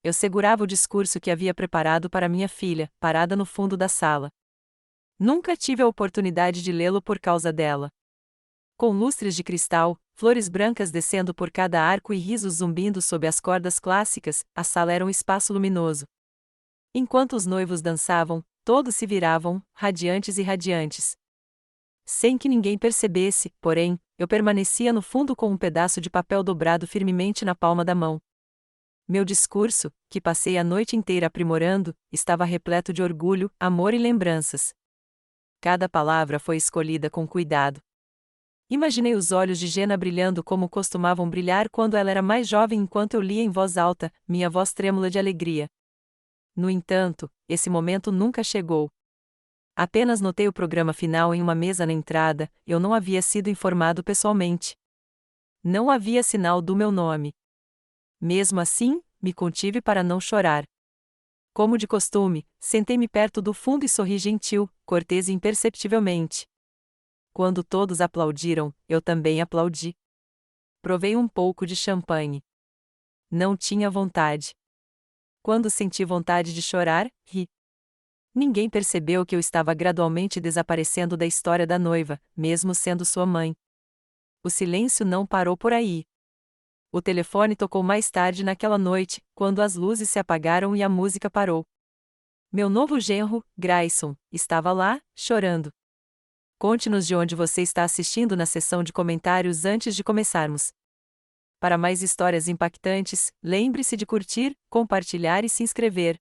Eu segurava o discurso que havia preparado para minha filha, parada no fundo da sala. Nunca tive a oportunidade de lê-lo por causa dela. Com lustres de cristal, flores brancas descendo por cada arco e risos zumbindo sob as cordas clássicas, a sala era um espaço luminoso. Enquanto os noivos dançavam, todos se viravam, radiantes e radiantes. Sem que ninguém percebesse, porém, eu permanecia no fundo com um pedaço de papel dobrado firmemente na palma da mão. Meu discurso, que passei a noite inteira aprimorando, estava repleto de orgulho, amor e lembranças. Cada palavra foi escolhida com cuidado. Imaginei os olhos de Jenna brilhando como costumavam brilhar quando ela era mais jovem enquanto eu lia em voz alta, minha voz trêmula de alegria. No entanto, esse momento nunca chegou. Apenas notei o programa final em uma mesa na entrada, eu não havia sido informado pessoalmente. Não havia sinal do meu nome. Mesmo assim, me contive para não chorar. Como de costume, sentei-me perto do fundo e sorri gentil, cortês e imperceptivelmente. Quando todos aplaudiram, eu também aplaudi. Provei um pouco de champanhe. Não tinha vontade. Quando senti vontade de chorar, ri. Ninguém percebeu que eu estava gradualmente desaparecendo da história da noiva, mesmo sendo sua mãe. O silêncio não parou por aí. O telefone tocou mais tarde naquela noite, quando as luzes se apagaram e a música parou. Meu novo genro, Grayson, estava lá, chorando. Conte-nos de onde você está assistindo na seção de comentários antes de começarmos. Para mais histórias impactantes, lembre-se de curtir, compartilhar e se inscrever.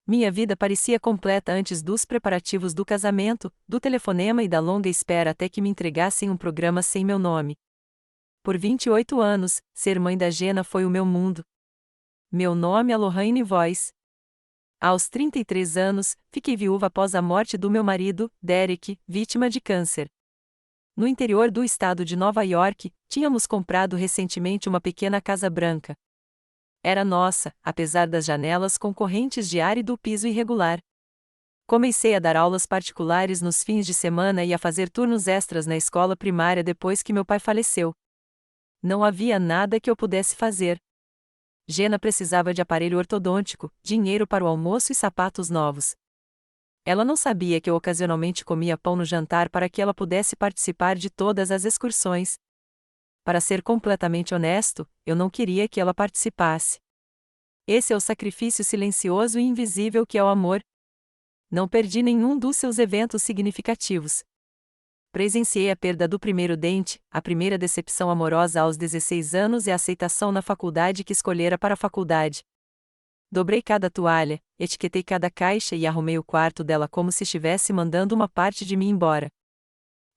Minha vida parecia completa antes dos preparativos do casamento, do telefonema e da longa espera até que me entregassem um programa sem meu nome. Por 28 anos, ser mãe da Jenna foi o meu mundo. Meu nome é Lohane Voice. Aos 33 anos, fiquei viúva após a morte do meu marido, Derek, vítima de câncer. No interior do estado de Nova York, tínhamos comprado recentemente uma pequena casa branca. Era nossa, apesar das janelas com correntes de ar e do piso irregular. Comecei a dar aulas particulares nos fins de semana e a fazer turnos extras na escola primária depois que meu pai faleceu. Não havia nada que eu pudesse fazer. Jenna precisava de aparelho ortodôntico, dinheiro para o almoço e sapatos novos. Ela não sabia que eu ocasionalmente comia pão no jantar para que ela pudesse participar de todas as excursões. Para ser completamente honesto, eu não queria que ela participasse. Esse é o sacrifício silencioso e invisível que é o amor. Não perdi nenhum dos seus eventos significativos. Presenciei a perda do primeiro dente, a primeira decepção amorosa aos 16 anos e a aceitação na faculdade que escolhera para a faculdade. Dobrei cada toalha, etiquetei cada caixa e arrumei o quarto dela como se estivesse mandando uma parte de mim embora.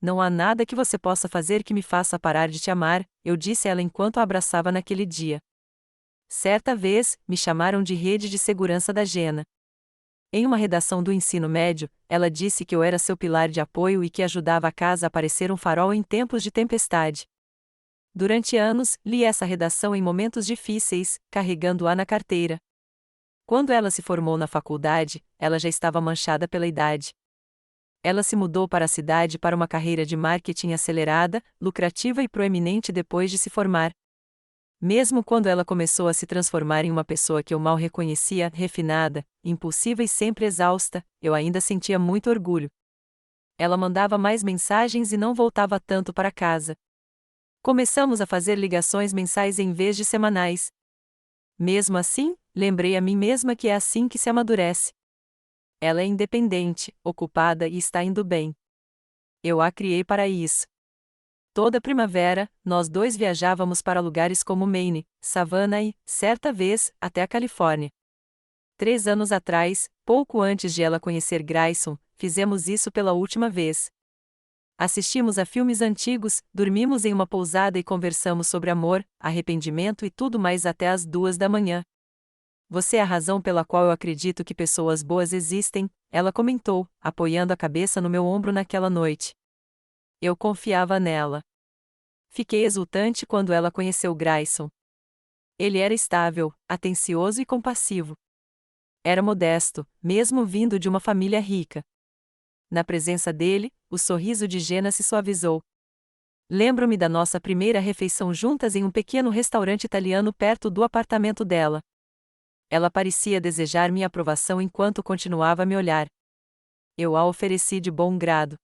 Não há nada que você possa fazer que me faça parar de te amar, eu disse a ela enquanto a abraçava naquele dia. Certa vez, me chamaram de rede de segurança da Jenna. Em uma redação do ensino médio, ela disse que eu era seu pilar de apoio e que ajudava a casa a parecer um farol em tempos de tempestade. Durante anos, li essa redação em momentos difíceis, carregando-a na carteira. Quando ela se formou na faculdade, ela já estava manchada pela idade. Ela se mudou para a cidade para uma carreira de marketing acelerada, lucrativa e proeminente depois de se formar. Mesmo quando ela começou a se transformar em uma pessoa que eu mal reconhecia, refinada, impulsiva e sempre exausta, eu ainda sentia muito orgulho. Ela mandava mais mensagens e não voltava tanto para casa. Começamos a fazer ligações mensais em vez de semanais. Mesmo assim, lembrei a mim mesma que é assim que se amadurece. Ela é independente, ocupada e está indo bem. Eu a criei para isso. Toda primavera, nós dois viajávamos para lugares como Maine, Savannah e, certa vez, até a Califórnia. 3 anos atrás, pouco antes de ela conhecer Grayson, fizemos isso pela última vez. Assistimos a filmes antigos, dormimos em uma pousada e conversamos sobre amor, arrependimento e tudo mais até às 2 da manhã. Você é a razão pela qual eu acredito que pessoas boas existem, ela comentou, apoiando a cabeça no meu ombro naquela noite. Eu confiava nela. Fiquei exultante quando ela conheceu Grayson. Ele era estável, atencioso e compassivo. Era modesto, mesmo vindo de uma família rica. Na presença dele, o sorriso de Jenna se suavizou. Lembro-me da nossa primeira refeição juntas em um pequeno restaurante italiano perto do apartamento dela. Ela parecia desejar minha aprovação enquanto continuava a me olhar. Eu a ofereci de bom grado.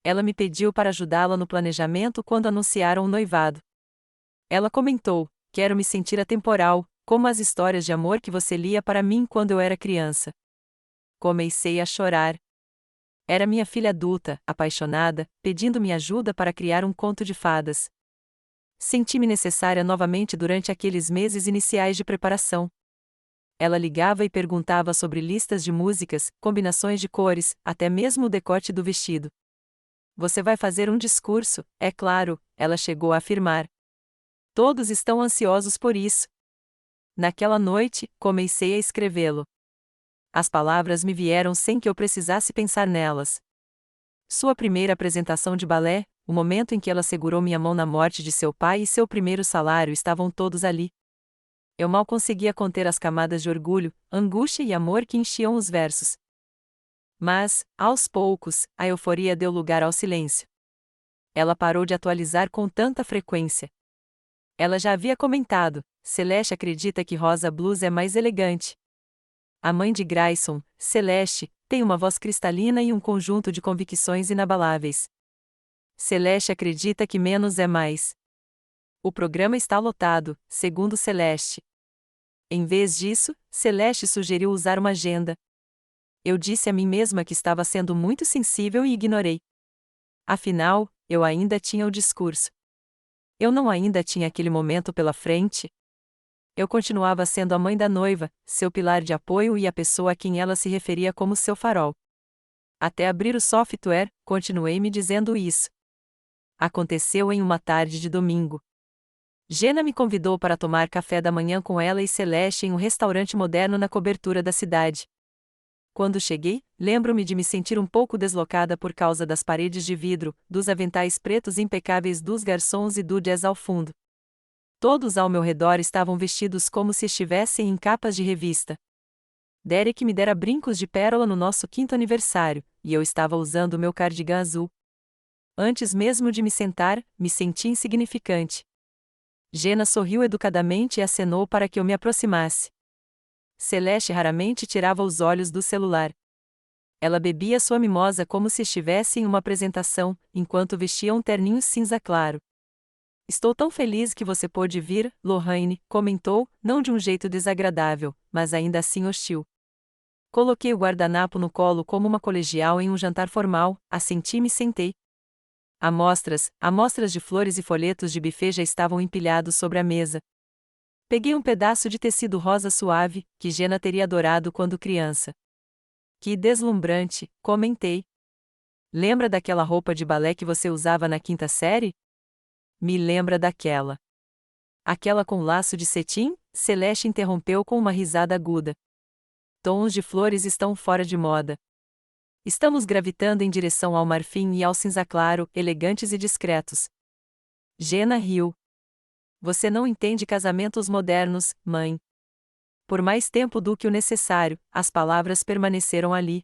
Ela me pediu para ajudá-la no planejamento quando anunciaram o noivado. Ela comentou: quero me sentir atemporal, como as histórias de amor que você lia para mim quando eu era criança. Comecei a chorar. Era minha filha adulta, apaixonada, pedindo-me ajuda para criar um conto de fadas. Senti-me necessária novamente durante aqueles meses iniciais de preparação. Ela ligava e perguntava sobre listas de músicas, combinações de cores, até mesmo o decote do vestido. Você vai fazer um discurso, é claro, ela chegou a afirmar. Todos estão ansiosos por isso. Naquela noite, comecei a escrevê-lo. As palavras me vieram sem que eu precisasse pensar nelas. Sua primeira apresentação de balé, o momento em que ela segurou minha mão na morte de seu pai e seu primeiro salário estavam todos ali. Eu mal conseguia conter as camadas de orgulho, angústia e amor que enchiam os versos. Mas, aos poucos, a euforia deu lugar ao silêncio. Ela parou de atualizar com tanta frequência. Ela já havia comentado: Celeste acredita que rosa blues é mais elegante. A mãe de Grayson, Celeste, tem uma voz cristalina e um conjunto de convicções inabaláveis. Celeste acredita que menos é mais. O programa está lotado, segundo Celeste. Em vez disso, Celeste sugeriu usar uma agenda. Eu disse a mim mesma que estava sendo muito sensível e ignorei. Afinal, eu ainda tinha o discurso. Eu não ainda tinha aquele momento pela frente. Eu continuava sendo a mãe da noiva, seu pilar de apoio e a pessoa a quem ela se referia como seu farol. Até abrir o software, continuei me dizendo isso. Aconteceu em uma tarde de domingo. Jenna me convidou para tomar café da manhã com ela e Celeste em um restaurante moderno na cobertura da cidade. Quando cheguei, lembro-me de me sentir um pouco deslocada por causa das paredes de vidro, dos aventais pretos impecáveis dos garçons e do jazz ao fundo. Todos ao meu redor estavam vestidos como se estivessem em capas de revista. Derek me dera brincos de pérola no nosso 5º aniversário, e eu estava usando meu cardigan azul. Antes mesmo de me sentar, me senti insignificante. Jenna sorriu educadamente e acenou para que eu me aproximasse. Celeste raramente tirava os olhos do celular. Ela bebia sua mimosa como se estivesse em uma apresentação, enquanto vestia um terninho cinza claro. Estou tão feliz que você pôde vir, Lorraine, comentou, não de um jeito desagradável, mas ainda assim hostil. Coloquei o guardanapo no colo como uma colegial em um jantar formal, assenti e me sentei. Amostras de flores e folhetos de buffet já estavam empilhados sobre a mesa. Peguei um pedaço de tecido rosa suave, que Jenna teria adorado quando criança. Que deslumbrante, comentei. Lembra daquela roupa de balé que você usava na 5ª série? Me lembra daquela. Aquela com laço de cetim? Celeste interrompeu com uma risada aguda. Tons de flores estão fora de moda. Estamos gravitando em direção ao marfim e ao cinza claro, elegantes e discretos. Jenna riu. Você não entende casamentos modernos, mãe. Por mais tempo do que o necessário, as palavras permaneceram ali.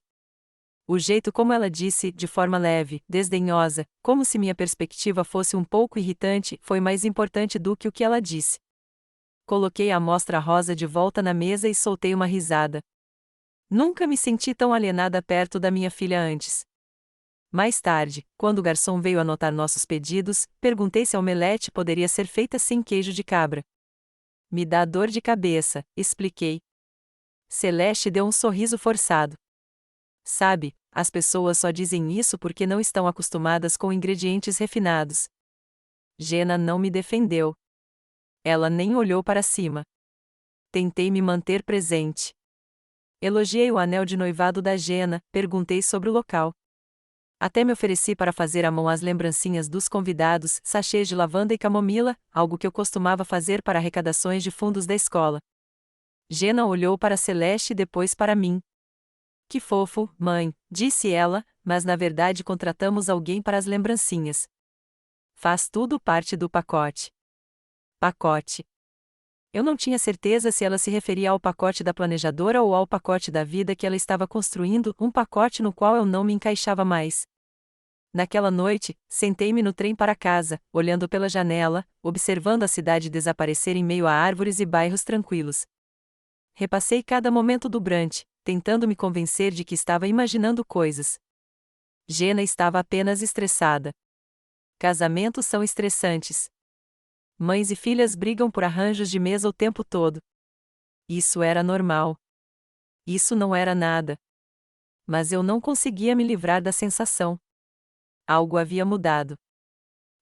O jeito como ela disse, de forma leve, desdenhosa, como se minha perspectiva fosse um pouco irritante, foi mais importante do que o que ela disse. Coloquei a amostra rosa de volta na mesa e soltei uma risada. Nunca me senti tão alienada perto da minha filha antes. Mais tarde, quando o garçom veio anotar nossos pedidos, perguntei se a omelete poderia ser feita sem queijo de cabra. Me dá dor de cabeça, expliquei. Celeste deu um sorriso forçado. Sabe, as pessoas só dizem isso porque não estão acostumadas com ingredientes refinados. Jenna não me defendeu. Ela nem olhou para cima. Tentei me manter presente. Elogiei o anel de noivado da Jenna, perguntei sobre o local. Até me ofereci para fazer à mão as lembrancinhas dos convidados, sachês de lavanda e camomila, algo que eu costumava fazer para arrecadações de fundos da escola. Jenna olhou para Celeste e depois para mim. Que fofo, mãe, disse ela, mas na verdade contratamos alguém para as lembrancinhas. Faz tudo parte do pacote. Pacote. Eu não tinha certeza se ela se referia ao pacote da planejadora ou ao pacote da vida que ela estava construindo, um pacote no qual eu não me encaixava mais. Naquela noite, sentei-me no trem para casa, olhando pela janela, observando a cidade desaparecer em meio a árvores e bairros tranquilos. repassei cada momento do brunch, tentando me convencer de que estava imaginando coisas. Jenna estava apenas estressada. Casamentos são estressantes. Mães e filhas brigam por arranjos de mesa o tempo todo. Isso era normal. Isso não era nada. Mas eu não conseguia me livrar da sensação. Algo havia mudado.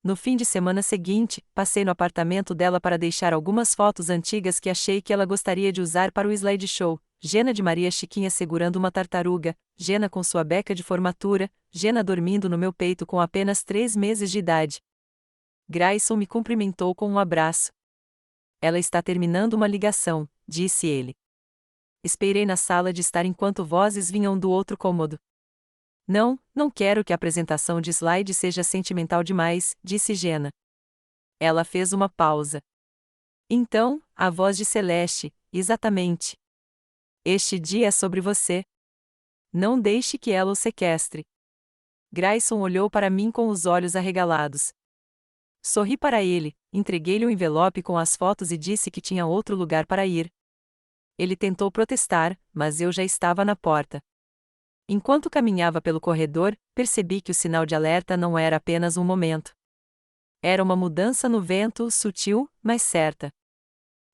No fim de semana seguinte, passei no apartamento dela para deixar algumas fotos antigas que achei que ela gostaria de usar para o slideshow. Jenna de Maria Chiquinha segurando uma tartaruga, Jenna com sua beca de formatura, Jenna dormindo no meu peito com apenas 3 meses de idade. Grayson me cumprimentou com um abraço. Ela está terminando uma ligação, disse ele. Esperei na sala de estar enquanto vozes vinham do outro cômodo. Não quero que a apresentação de slide seja sentimental demais, disse Jenna. Ela fez uma pausa. Então, a voz de Celeste, exatamente. Este dia é sobre você. Não deixe que ela o sequestre. Grayson olhou para mim com os olhos arregalados. Sorri para ele, entreguei-lhe o envelope com as fotos e disse que tinha outro lugar para ir. Ele tentou protestar, mas eu já estava na porta. Enquanto caminhava pelo corredor, percebi que o sinal de alerta não era apenas um momento. Era uma mudança no vento, sutil, mas certa.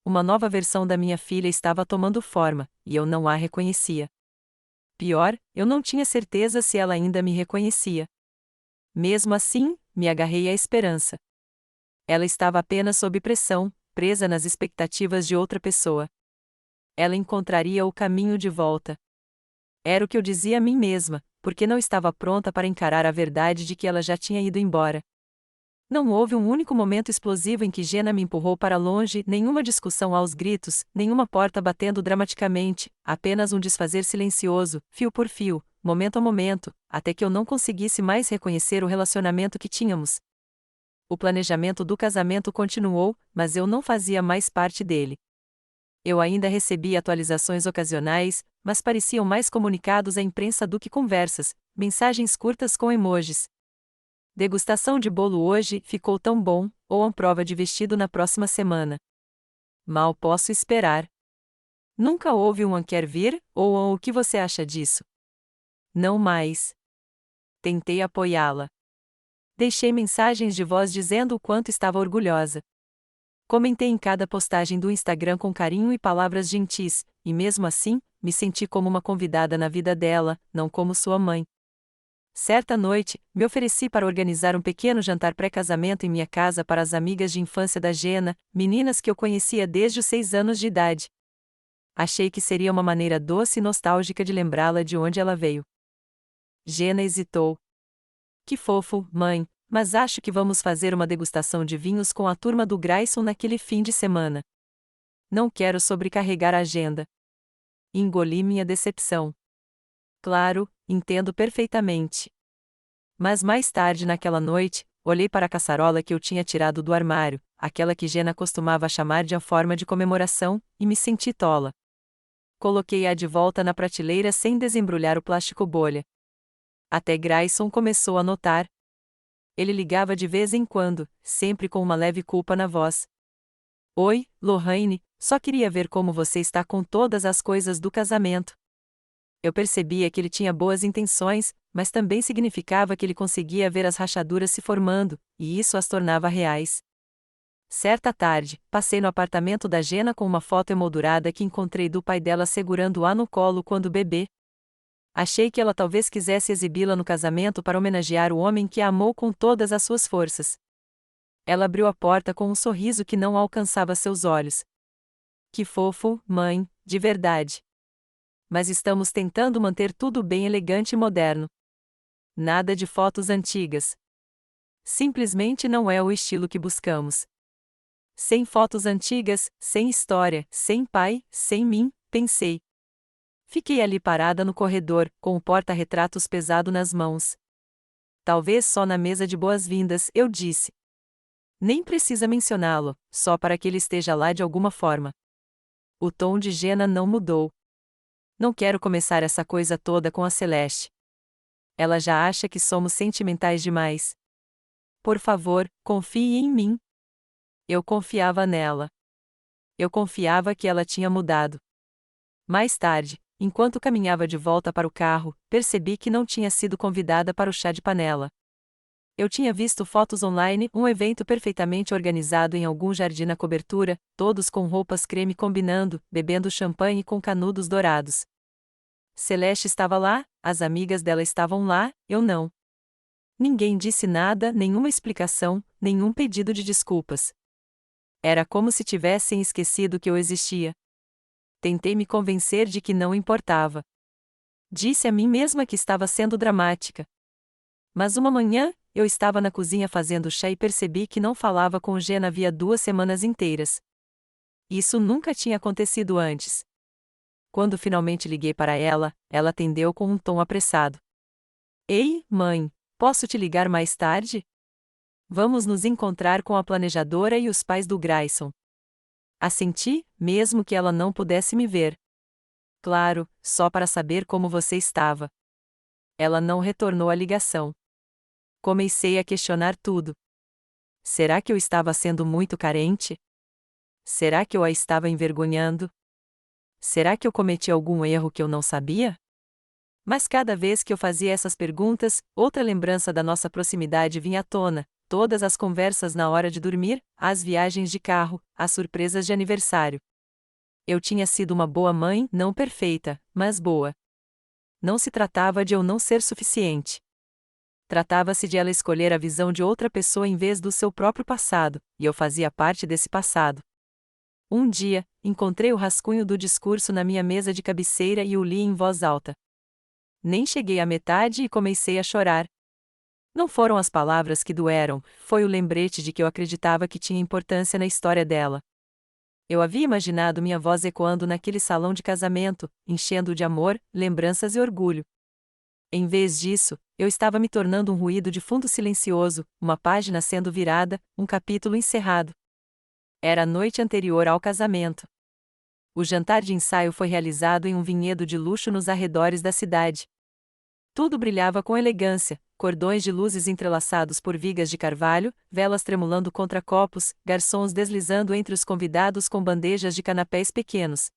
Uma nova versão da minha filha estava tomando forma, e eu não a reconhecia. Pior, eu não tinha certeza se ela ainda me reconhecia. Mesmo assim, me agarrei à esperança. Ela estava apenas sob pressão, presa nas expectativas de outra pessoa. Ela encontraria o caminho de volta. Era o que eu dizia a mim mesma, porque não estava pronta para encarar a verdade de que ela já tinha ido embora. Não houve um único momento explosivo em que Jenna me empurrou para longe, nenhuma discussão aos gritos, nenhuma porta batendo dramaticamente, apenas um desfazer silencioso, fio por fio, momento a momento, até que eu não conseguisse mais reconhecer o relacionamento que tínhamos. O planejamento do casamento continuou, mas eu não fazia mais parte dele. Eu ainda recebia atualizações ocasionais, mas pareciam mais comunicados à imprensa do que conversas, mensagens curtas com emojis. Degustação de bolo hoje, ficou tão bom, ou a prova de vestido na próxima semana. Mal posso esperar. Nunca houve um quer vir, ou o que você acha disso? Não mais. Tentei apoiá-la. Deixei mensagens de voz dizendo o quanto estava orgulhosa. Comentei em cada postagem do Instagram com carinho e palavras gentis, e mesmo assim, me senti como uma convidada na vida dela, não como sua mãe. Certa noite, me ofereci para organizar um pequeno jantar pré-casamento em minha casa para as amigas de infância da Jenna, meninas que eu conhecia desde os 6 anos de idade. Achei que seria uma maneira doce e nostálgica de lembrá-la de onde ela veio. Jenna hesitou. Que fofo, mãe, mas acho que vamos fazer uma degustação de vinhos com a turma do Grayson naquele fim de semana. Não quero sobrecarregar a agenda. Engoli minha decepção. Claro, entendo perfeitamente. Mas mais tarde naquela noite, olhei para a caçarola que eu tinha tirado do armário, aquela que Jenna costumava chamar de a forma de comemoração, e me senti tola. Coloquei-a de volta na prateleira sem desembrulhar o plástico bolha. Até Grayson começou a notar. Ele ligava de vez em quando, sempre com uma leve culpa na voz. Oi, Lorraine, só queria ver como você está com todas as coisas do casamento. Eu percebia que ele tinha boas intenções, mas também significava que ele conseguia ver as rachaduras se formando, e isso as tornava reais. Certa tarde, passei no apartamento da Jenna com uma foto emoldurada que encontrei do pai dela segurando-a no colo quando bebê. Achei que ela talvez quisesse exibi-la no casamento para homenagear o homem que a amou com todas as suas forças. Ela abriu a porta com um sorriso que não alcançava seus olhos. Que fofo, mãe, de verdade. Mas estamos tentando manter tudo bem elegante e moderno. Nada de fotos antigas. Simplesmente não é o estilo que buscamos. Sem fotos antigas, sem história, sem pai, sem mim, pensei. Fiquei ali parada no corredor, com o porta-retratos pesado nas mãos. Talvez só na mesa de boas-vindas, eu disse. Nem precisa mencioná-lo, só para que ele esteja lá de alguma forma. O tom de Jenna não mudou. Não quero começar essa coisa toda com a Celeste. Ela já acha que somos sentimentais demais. Por favor, confie em mim. Eu confiava nela. Eu confiava que ela tinha mudado. Mais tarde, enquanto caminhava de volta para o carro, percebi que não tinha sido convidada para o chá de panela. Eu tinha visto fotos online, um evento perfeitamente organizado em algum jardim na cobertura, todos com roupas creme combinando, bebendo champanhe com canudos dourados. Celeste estava lá, as amigas dela estavam lá, eu não. Ninguém disse nada, nenhuma explicação, nenhum pedido de desculpas. Era como se tivessem esquecido que eu existia. Tentei me convencer de que não importava. Disse a mim mesma que estava sendo dramática. Mas uma manhã, eu estava na cozinha fazendo chá e percebi que não falava com Jenna havia 2 semanas inteiras. Isso nunca tinha acontecido antes. Quando finalmente liguei para ela, ela atendeu com um tom apressado. Ei, mãe, posso te ligar mais tarde? Vamos nos encontrar com a planejadora e os pais do Grayson. Assenti, mesmo que ela não pudesse me ver. Claro, só para saber como você estava. Ela não retornou a ligação. Comecei a questionar tudo. Será que eu estava sendo muito carente? Será que eu a estava envergonhando? Será que eu cometi algum erro que eu não sabia? Mas cada vez que eu fazia essas perguntas, outra lembrança da nossa proximidade vinha à tona. Todas as conversas na hora de dormir, as viagens de carro, as surpresas de aniversário. Eu tinha sido uma boa mãe, não perfeita, mas boa. Não se tratava de eu não ser suficiente. Tratava-se de ela escolher a visão de outra pessoa em vez do seu próprio passado, e eu fazia parte desse passado. Um dia, encontrei o rascunho do discurso na minha mesa de cabeceira e o li em voz alta. Nem cheguei à metade e comecei a chorar. Não foram as palavras que doeram, foi o lembrete de que eu acreditava que tinha importância na história dela. Eu havia imaginado minha voz ecoando naquele salão de casamento, enchendo-o de amor, lembranças e orgulho. Em vez disso, eu estava me tornando um ruído de fundo silencioso, uma página sendo virada, um capítulo encerrado. Era a noite anterior ao casamento. O jantar de ensaio foi realizado em um vinhedo de luxo nos arredores da cidade. Tudo brilhava com elegância, cordões de luzes entrelaçados por vigas de carvalho, velas tremulando contra copos, garçons deslizando entre os convidados com bandejas de canapés pequenos.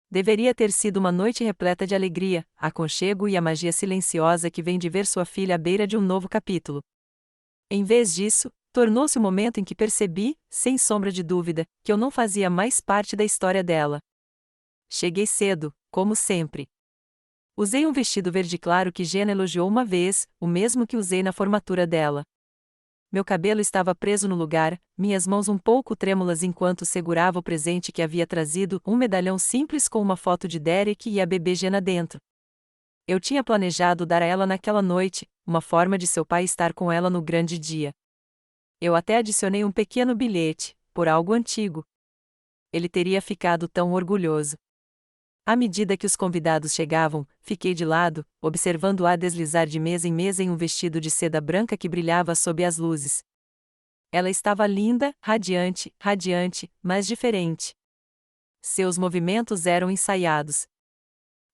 Deveria ter sido uma noite repleta de alegria, aconchego e a magia silenciosa que vem de ver sua filha à beira de um novo capítulo. Em vez disso, tornou-se o momento em que percebi, sem sombra de dúvida, que eu não fazia mais parte da história dela. Cheguei cedo, como sempre. Usei um vestido verde claro que Jenna elogiou uma vez, o mesmo que usei na formatura dela. Meu cabelo estava preso no lugar, minhas mãos um pouco trêmulas enquanto segurava o presente que havia trazido, um medalhão simples com uma foto de Derek e a bebê Jenna dentro. Eu tinha planejado dar a ela naquela noite, uma forma de seu pai estar com ela no grande dia. Eu até adicionei um pequeno bilhete, por algo antigo. Ele teria ficado tão orgulhoso. À medida que os convidados chegavam, fiquei de lado, observando-a deslizar de mesa em um vestido de seda branca que brilhava sob as luzes. Ela estava linda, radiante, mas diferente. Seus movimentos eram ensaiados.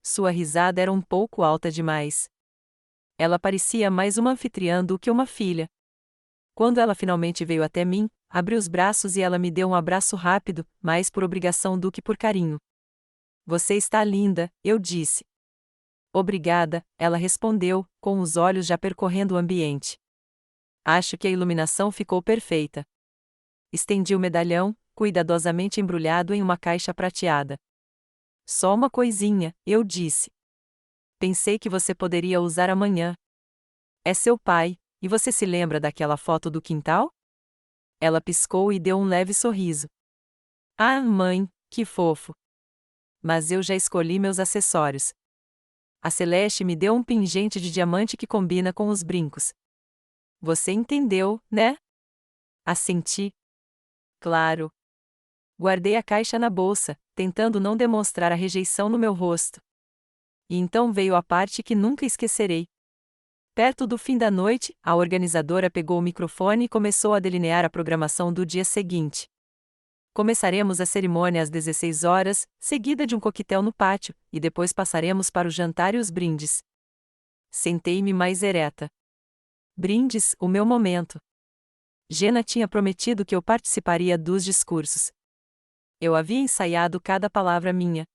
Sua risada era um pouco alta demais. Ela parecia mais uma anfitriã do que uma filha. Quando ela finalmente veio até mim, abri os braços e ela me deu um abraço rápido, mais por obrigação do que por carinho. Você está linda, eu disse. Obrigada, ela respondeu, com os olhos já percorrendo o ambiente. Acho que a iluminação ficou perfeita. Estendi o medalhão, cuidadosamente embrulhado em uma caixa prateada. Só uma coisinha, eu disse. Pensei que você poderia usar amanhã. É seu pai, e você se lembra daquela foto do quintal? Ela piscou e deu um leve sorriso. Ah, mãe, que fofo. Mas eu já escolhi meus acessórios. A Celeste me deu um pingente de diamante que combina com os brincos. Você entendeu, né? Assenti. Claro. Guardei a caixa na bolsa, tentando não demonstrar a rejeição no meu rosto. E então veio a parte que nunca esquecerei. Perto do fim da noite, a organizadora pegou o microfone e começou a delinear a programação do dia seguinte. Começaremos a cerimônia às 16 horas, seguida de um coquetel no pátio, e depois passaremos para o jantar e os brindes. Sentei-me mais ereta. Brindes, o meu momento. Jenna tinha prometido que eu participaria dos discursos. Eu havia ensaiado cada palavra minha.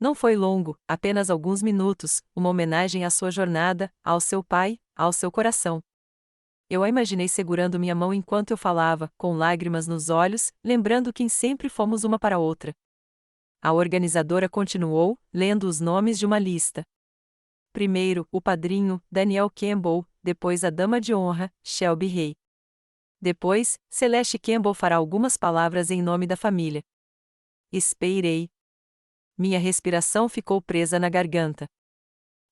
Não foi longo, apenas alguns minutos, uma homenagem à sua jornada, ao seu pai, ao seu coração. Eu a imaginei segurando minha mão enquanto eu falava, com lágrimas nos olhos, lembrando quem sempre fomos uma para a outra. A organizadora continuou, lendo os nomes de uma lista. Primeiro, o padrinho, Daniel Campbell, depois a dama de honra, Shelby Hay. Depois, Celeste Campbell fará algumas palavras em nome da família. Esperei. Minha respiração ficou presa na garganta.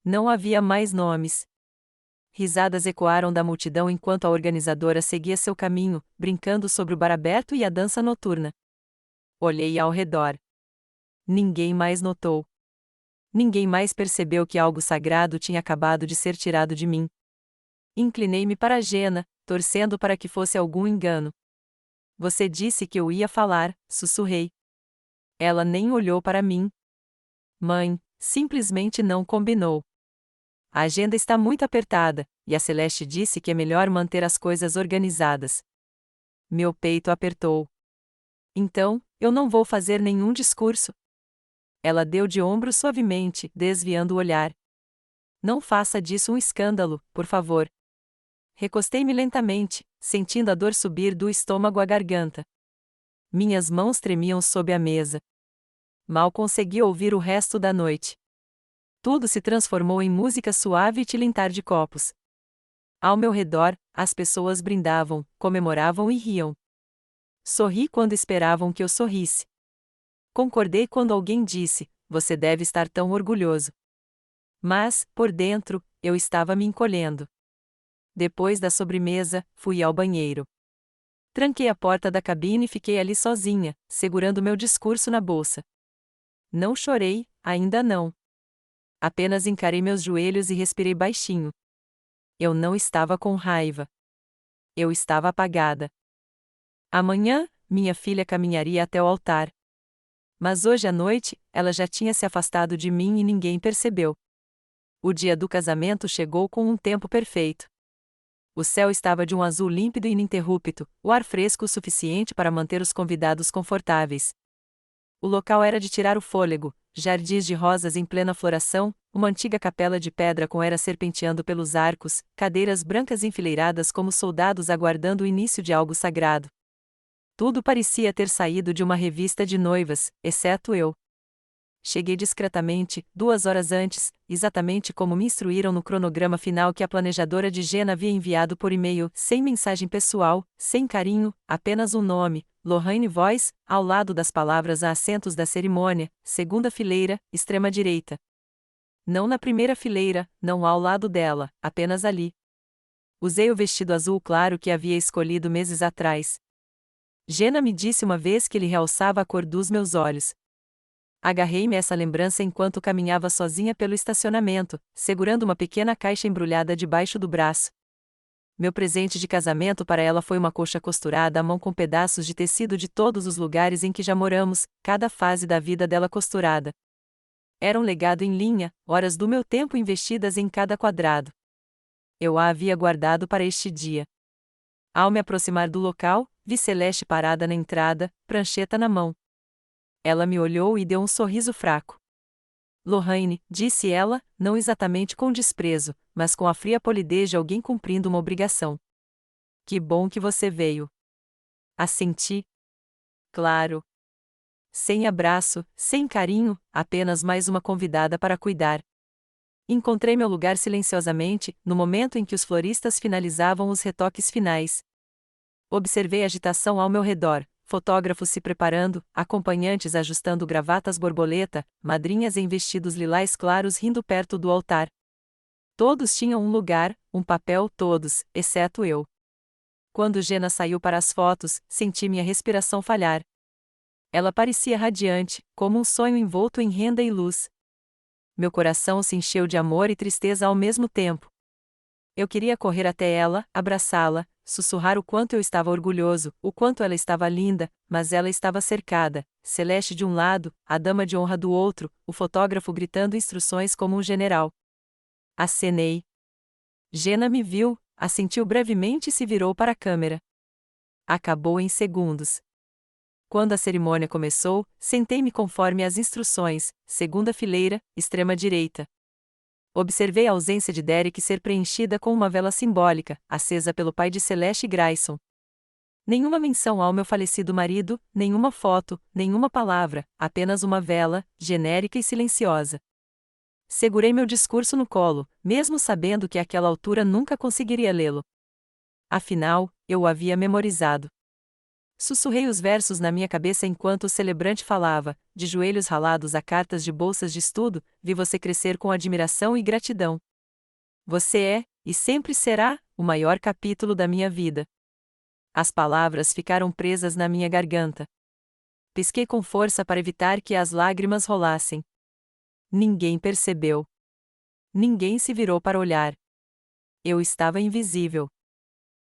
Não havia mais nomes. Risadas ecoaram da multidão enquanto a organizadora seguia seu caminho, brincando sobre o bar aberto e a dança noturna. Olhei ao redor. Ninguém mais notou. Ninguém mais percebeu que algo sagrado tinha acabado de ser tirado de mim. Inclinei-me para Jenna, torcendo para que fosse algum engano. Você disse que eu ia falar, sussurrei. Ela nem olhou para mim. Mãe, simplesmente não combinou. A agenda está muito apertada, e a Celeste disse que é melhor manter as coisas organizadas. Meu peito apertou. Então, eu não vou fazer nenhum discurso. Ela deu de ombros suavemente, desviando o olhar. Não faça disso um escândalo, por favor. Recostei-me lentamente, sentindo a dor subir do estômago à garganta. Minhas mãos tremiam sob a mesa. Mal consegui ouvir o resto da noite. Tudo se transformou em música suave e tilintar de copos. Ao meu redor, as pessoas brindavam, comemoravam e riam. Sorri quando esperavam que eu sorrisse. Concordei quando alguém disse: "Você deve estar tão orgulhoso." Mas, por dentro, eu estava me encolhendo. Depois da sobremesa, fui ao banheiro. Tranquei a porta da cabine e fiquei ali sozinha, segurando meu discurso na bolsa. Não chorei, ainda não. Apenas encarei meus joelhos e respirei baixinho. Eu não estava com raiva. Eu estava apagada. Amanhã, minha filha caminharia até o altar. Mas hoje à noite, ela já tinha se afastado de mim e ninguém percebeu. O dia do casamento chegou com um tempo perfeito. O céu estava de um azul límpido e ininterrupto, o ar fresco o suficiente para manter os convidados confortáveis. O local era de tirar o fôlego, jardins de rosas em plena floração, uma antiga capela de pedra com era serpenteando pelos arcos, cadeiras brancas enfileiradas como soldados aguardando o início de algo sagrado. Tudo parecia ter saído de uma revista de noivas, exceto eu. Cheguei discretamente, 2 horas antes, exatamente como me instruíram no cronograma final que a planejadora de Jenna havia enviado por e-mail, sem mensagem pessoal, sem carinho, apenas um nome, Lorraine Voice, ao lado das palavras a assentos da cerimônia, segunda fileira, extrema direita. Não na primeira fileira, não ao lado dela, apenas ali. Usei o vestido azul claro que havia escolhido meses atrás. Jenna me disse uma vez que ele realçava a cor dos meus olhos. Agarrei-me a essa lembrança enquanto caminhava sozinha pelo estacionamento, segurando uma pequena caixa embrulhada debaixo do braço. Meu presente de casamento para ela foi uma coxa costurada à mão com pedaços de tecido de todos os lugares em que já moramos, cada fase da vida dela costurada. Era um legado em linha, horas do meu tempo investidas em cada quadrado. Eu a havia guardado para este dia. Ao me aproximar do local, vi Celeste parada na entrada, prancheta na mão. Ela me olhou e deu um sorriso fraco. Lorraine, disse ela, não exatamente com desprezo, mas com a fria polidez de alguém cumprindo uma obrigação. Que bom que você veio. Assenti. Claro. Sem abraço, sem carinho, apenas mais uma convidada para cuidar. Encontrei meu lugar silenciosamente, no momento em que os floristas finalizavam os retoques finais. Observei a agitação ao meu redor. Fotógrafos se preparando, acompanhantes ajustando gravatas borboleta, madrinhas em vestidos lilás claros rindo perto do altar. Todos tinham um lugar, um papel, todos, exceto eu. Quando Jenna saiu para as fotos, senti minha respiração falhar. Ela parecia radiante, como um sonho envolto em renda e luz. Meu coração se encheu de amor e tristeza ao mesmo tempo. Eu queria correr até ela, abraçá-la, sussurrar o quanto eu estava orgulhoso, o quanto ela estava linda, mas ela estava cercada, Celeste de um lado, a dama de honra do outro, o fotógrafo gritando instruções como um general. Acenei. Jenna me viu, assentiu brevemente e se virou para a câmera. Acabou em segundos. Quando a cerimônia começou, sentei-me conforme as instruções, segunda fileira, extrema direita. Observei a ausência de Derek ser preenchida com uma vela simbólica, acesa pelo pai de Celeste Grayson. Nenhuma menção ao meu falecido marido, nenhuma foto, nenhuma palavra, apenas uma vela, genérica e silenciosa. Segurei meu discurso no colo, mesmo sabendo que àquela altura nunca conseguiria lê-lo. Afinal, eu o havia memorizado. Sussurrei os versos na minha cabeça enquanto o celebrante falava, de joelhos ralados a cartas de bolsas de estudo, vi você crescer com admiração e gratidão. Você é, e sempre será, o maior capítulo da minha vida. As palavras ficaram presas na minha garganta. Pisquei com força para evitar que as lágrimas rolassem. Ninguém percebeu. Ninguém se virou para olhar. Eu estava invisível.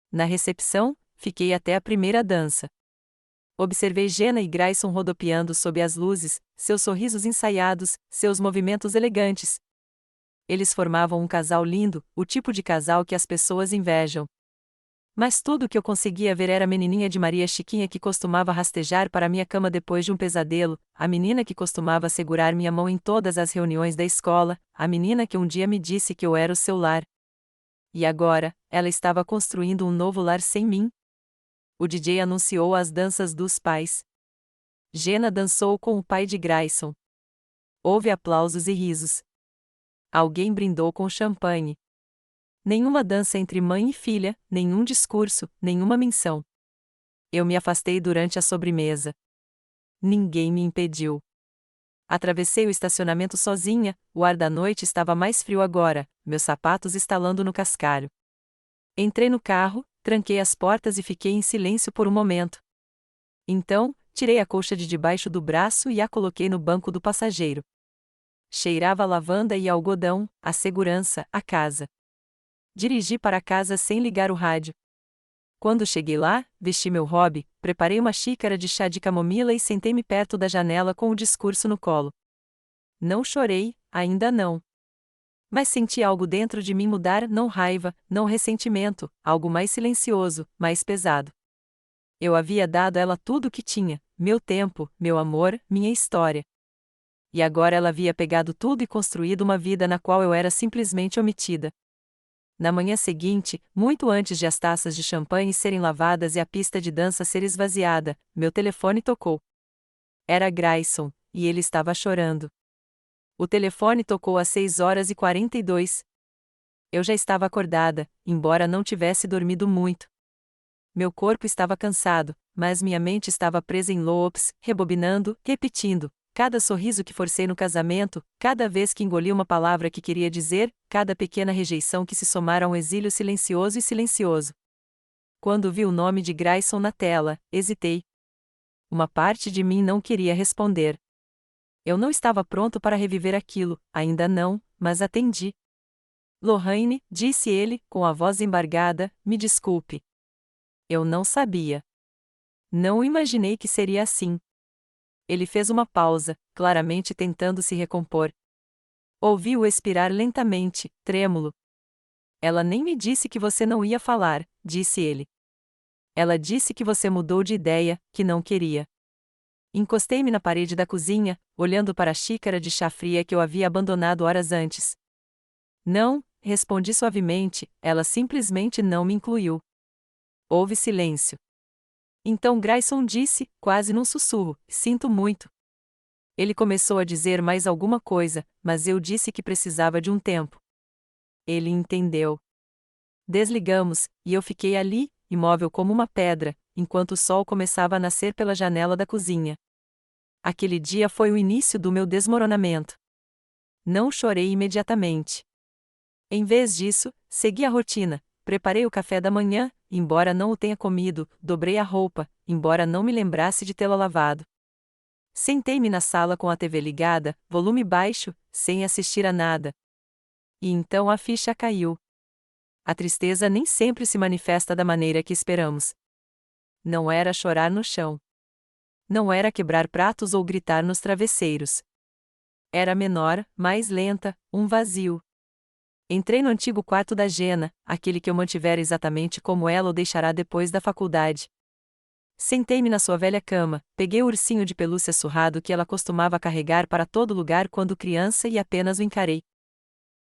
Na recepção, fiquei até a primeira dança. Observei Jenna e Grayson rodopiando sob as luzes, seus sorrisos ensaiados, seus movimentos elegantes. Eles formavam um casal lindo, o tipo de casal que as pessoas invejam. Mas tudo o que eu conseguia ver era a menininha de Maria Chiquinha que costumava rastejar para minha cama depois de um pesadelo, a menina que costumava segurar minha mão em todas as reuniões da escola, a menina que um dia me disse que eu era o seu lar. E agora, ela estava construindo um novo lar sem mim. O DJ anunciou as danças dos pais. Jenna dançou com o pai de Grayson. Houve aplausos e risos. Alguém brindou com champanhe. Nenhuma dança entre mãe e filha, nenhum discurso, nenhuma menção. Eu me afastei durante a sobremesa. Ninguém me impediu. Atravessei o estacionamento sozinha, o ar da noite estava mais frio agora, meus sapatos estalando no cascalho. Entrei no carro, tranquei as portas e fiquei em silêncio por um momento. Então, tirei a colcha de debaixo do braço e a coloquei no banco do passageiro. Cheirava a lavanda e algodão, a segurança, a casa. Dirigi para casa sem ligar o rádio. Quando cheguei lá, vesti meu hobby, preparei uma xícara de chá de camomila e sentei-me perto da janela com o discurso no colo. Não chorei, ainda não. Mas senti algo dentro de mim mudar, não raiva, não ressentimento, algo mais silencioso, mais pesado. Eu havia dado a ela tudo o que tinha, meu tempo, meu amor, minha história. E agora ela havia pegado tudo e construído uma vida na qual eu era simplesmente omitida. Na manhã seguinte, muito antes de as taças de champanhe serem lavadas e a pista de dança ser esvaziada, meu telefone tocou. Era Grayson, e ele estava chorando. O telefone tocou às 6h42. Eu já estava acordada, embora não tivesse dormido muito. Meu corpo estava cansado, mas minha mente estava presa em loops, rebobinando, repetindo. Cada sorriso que forcei no casamento, cada vez que engoli uma palavra que queria dizer, cada pequena rejeição que se somara a um exílio silencioso e silencioso. Quando vi o nome de Grayson na tela, hesitei. Uma parte de mim não queria responder. Eu não estava pronto para reviver aquilo, ainda não, mas atendi. Lorraine, disse ele, com a voz embargada, me desculpe. Eu não sabia. Não imaginei que seria assim. Ele fez uma pausa, claramente tentando se recompor. Ouvi-o expirar lentamente, trêmulo. Ela nem me disse que você não ia falar, disse ele. Ela disse que você mudou de ideia, que não queria. Encostei-me na parede da cozinha, olhando para a xícara de chá fria que eu havia abandonado horas antes. Não, respondi suavemente, ela simplesmente não me incluiu. Houve silêncio. Então Grayson disse, quase num sussurro, sinto muito. Ele começou a dizer mais alguma coisa, mas eu disse que precisava de um tempo. Ele entendeu. Desligamos, e eu fiquei ali, imóvel como uma pedra, enquanto o sol começava a nascer pela janela da cozinha. Aquele dia foi o início do meu desmoronamento. Não chorei imediatamente. Em vez disso, segui a rotina. Preparei o café da manhã, embora não o tenha comido, dobrei a roupa, embora não me lembrasse de tê-la lavado. Sentei-me na sala com a TV ligada, volume baixo, sem assistir a nada. E então a ficha caiu. A tristeza nem sempre se manifesta da maneira que esperamos. Não era chorar no chão. Não era quebrar pratos ou gritar nos travesseiros. Era menor, mais lenta, um vazio. Entrei no antigo quarto da Jenna, aquele que eu mantivera exatamente como ela o deixará depois da faculdade. Sentei-me na sua velha cama, peguei o ursinho de pelúcia surrado que ela costumava carregar para todo lugar quando criança e apenas o encarei.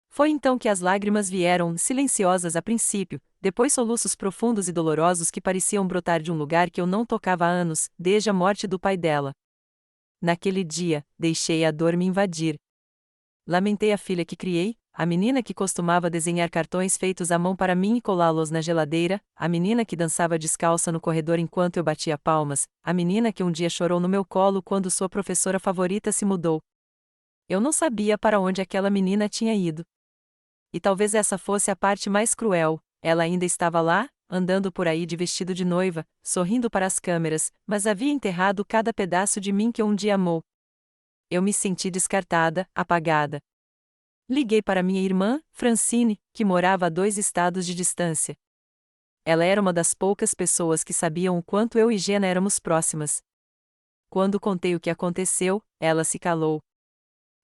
Foi então que as lágrimas vieram, silenciosas a princípio, depois soluços profundos e dolorosos que pareciam brotar de um lugar que eu não tocava há anos, desde a morte do pai dela. Naquele dia, deixei a dor me invadir. Lamentei a filha que criei, a menina que costumava desenhar cartões feitos à mão para mim e colá-los na geladeira, a menina que dançava descalça no corredor enquanto eu batia palmas, a menina que um dia chorou no meu colo quando sua professora favorita se mudou. Eu não sabia para onde aquela menina tinha ido. E talvez essa fosse a parte mais cruel, ela ainda estava lá, andando por aí de vestido de noiva, sorrindo para as câmeras, mas havia enterrado cada pedaço de mim que um dia amou. Eu me senti descartada, apagada. Liguei para minha irmã, Francine, que morava a 2 estados de distância. Ela era uma das poucas pessoas que sabiam o quanto eu e Jenna éramos próximas. Quando contei o que aconteceu, ela se calou.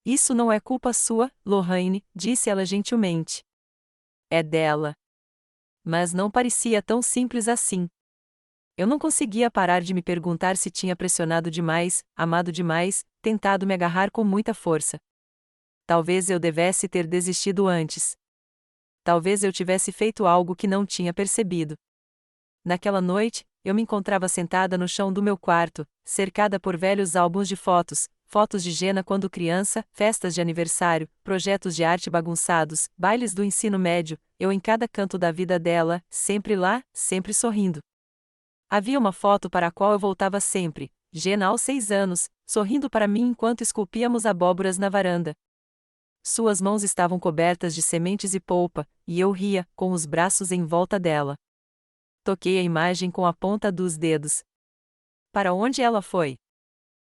Isso não é culpa sua, Lorraine, disse ela gentilmente. É dela. Mas não parecia tão simples assim. Eu não conseguia parar de me perguntar se tinha pressionado demais, amado demais, tentado me agarrar com muita força. Talvez eu devesse ter desistido antes. Talvez eu tivesse feito algo que não tinha percebido. Naquela noite, eu me encontrava sentada no chão do meu quarto, cercada por velhos álbuns de fotos, fotos de Jenna quando criança, festas de aniversário, projetos de arte bagunçados, bailes do ensino médio, eu em cada canto da vida dela, sempre lá, sempre sorrindo. Havia uma foto para a qual eu voltava sempre, Jenna aos 6 anos, sorrindo para mim enquanto esculpíamos abóboras na varanda. Suas mãos estavam cobertas de sementes e polpa, e eu ria, com os braços em volta dela. Toquei a imagem com a ponta dos dedos. Para onde ela foi?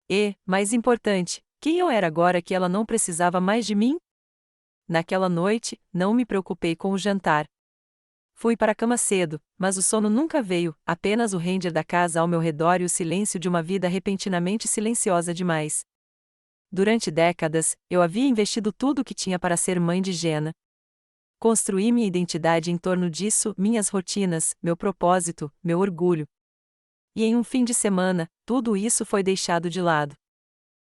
E, mais importante, quem eu era agora que ela não precisava mais de mim? Naquela noite, não me preocupei com o jantar. Fui para a cama cedo, mas o sono nunca veio, apenas o ranger da casa ao meu redor e o silêncio de uma vida repentinamente silenciosa demais. Durante décadas, eu havia investido tudo o que tinha para ser mãe de Jenna. Construí minha identidade em torno disso, minhas rotinas, meu propósito, meu orgulho. E em um fim de semana, tudo isso foi deixado de lado.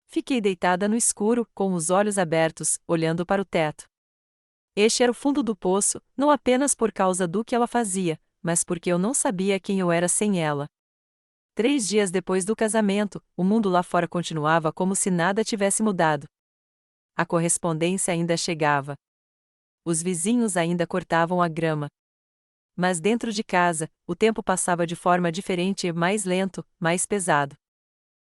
Fiquei deitada no escuro, com os olhos abertos, olhando para o teto. Este era o fundo do poço, não apenas por causa do que ela fazia, mas porque eu não sabia quem eu era sem ela. 3 dias depois do casamento, o mundo lá fora continuava como se nada tivesse mudado. A correspondência ainda chegava. Os vizinhos ainda cortavam a grama. Mas dentro de casa, o tempo passava de forma diferente e mais lento, mais pesado.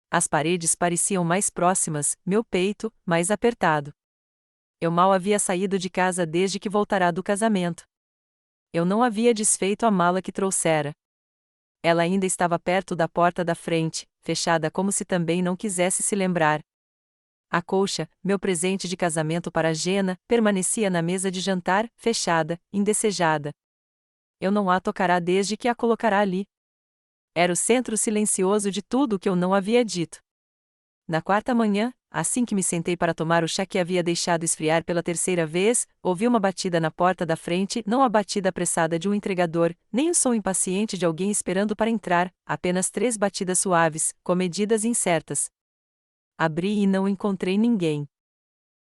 As paredes pareciam mais próximas, meu peito, mais apertado. Eu mal havia saído de casa desde que voltara do casamento. Eu não havia desfeito a mala que trouxera. Ela ainda estava perto da porta da frente, fechada como se também não quisesse se lembrar. A colcha, meu presente de casamento para Jenna, permanecia na mesa de jantar, fechada, indesejada. Eu não a tocará desde que a colocará ali. Era o centro silencioso de tudo o que eu não havia dito. Na quarta manhã, assim que me sentei para tomar o chá que havia deixado esfriar pela 3ª vez, ouvi uma batida na porta da frente, não a batida apressada de um entregador, nem o som impaciente de alguém esperando para entrar, apenas 3 batidas suaves, comedidas e incertas. Abri e não encontrei ninguém.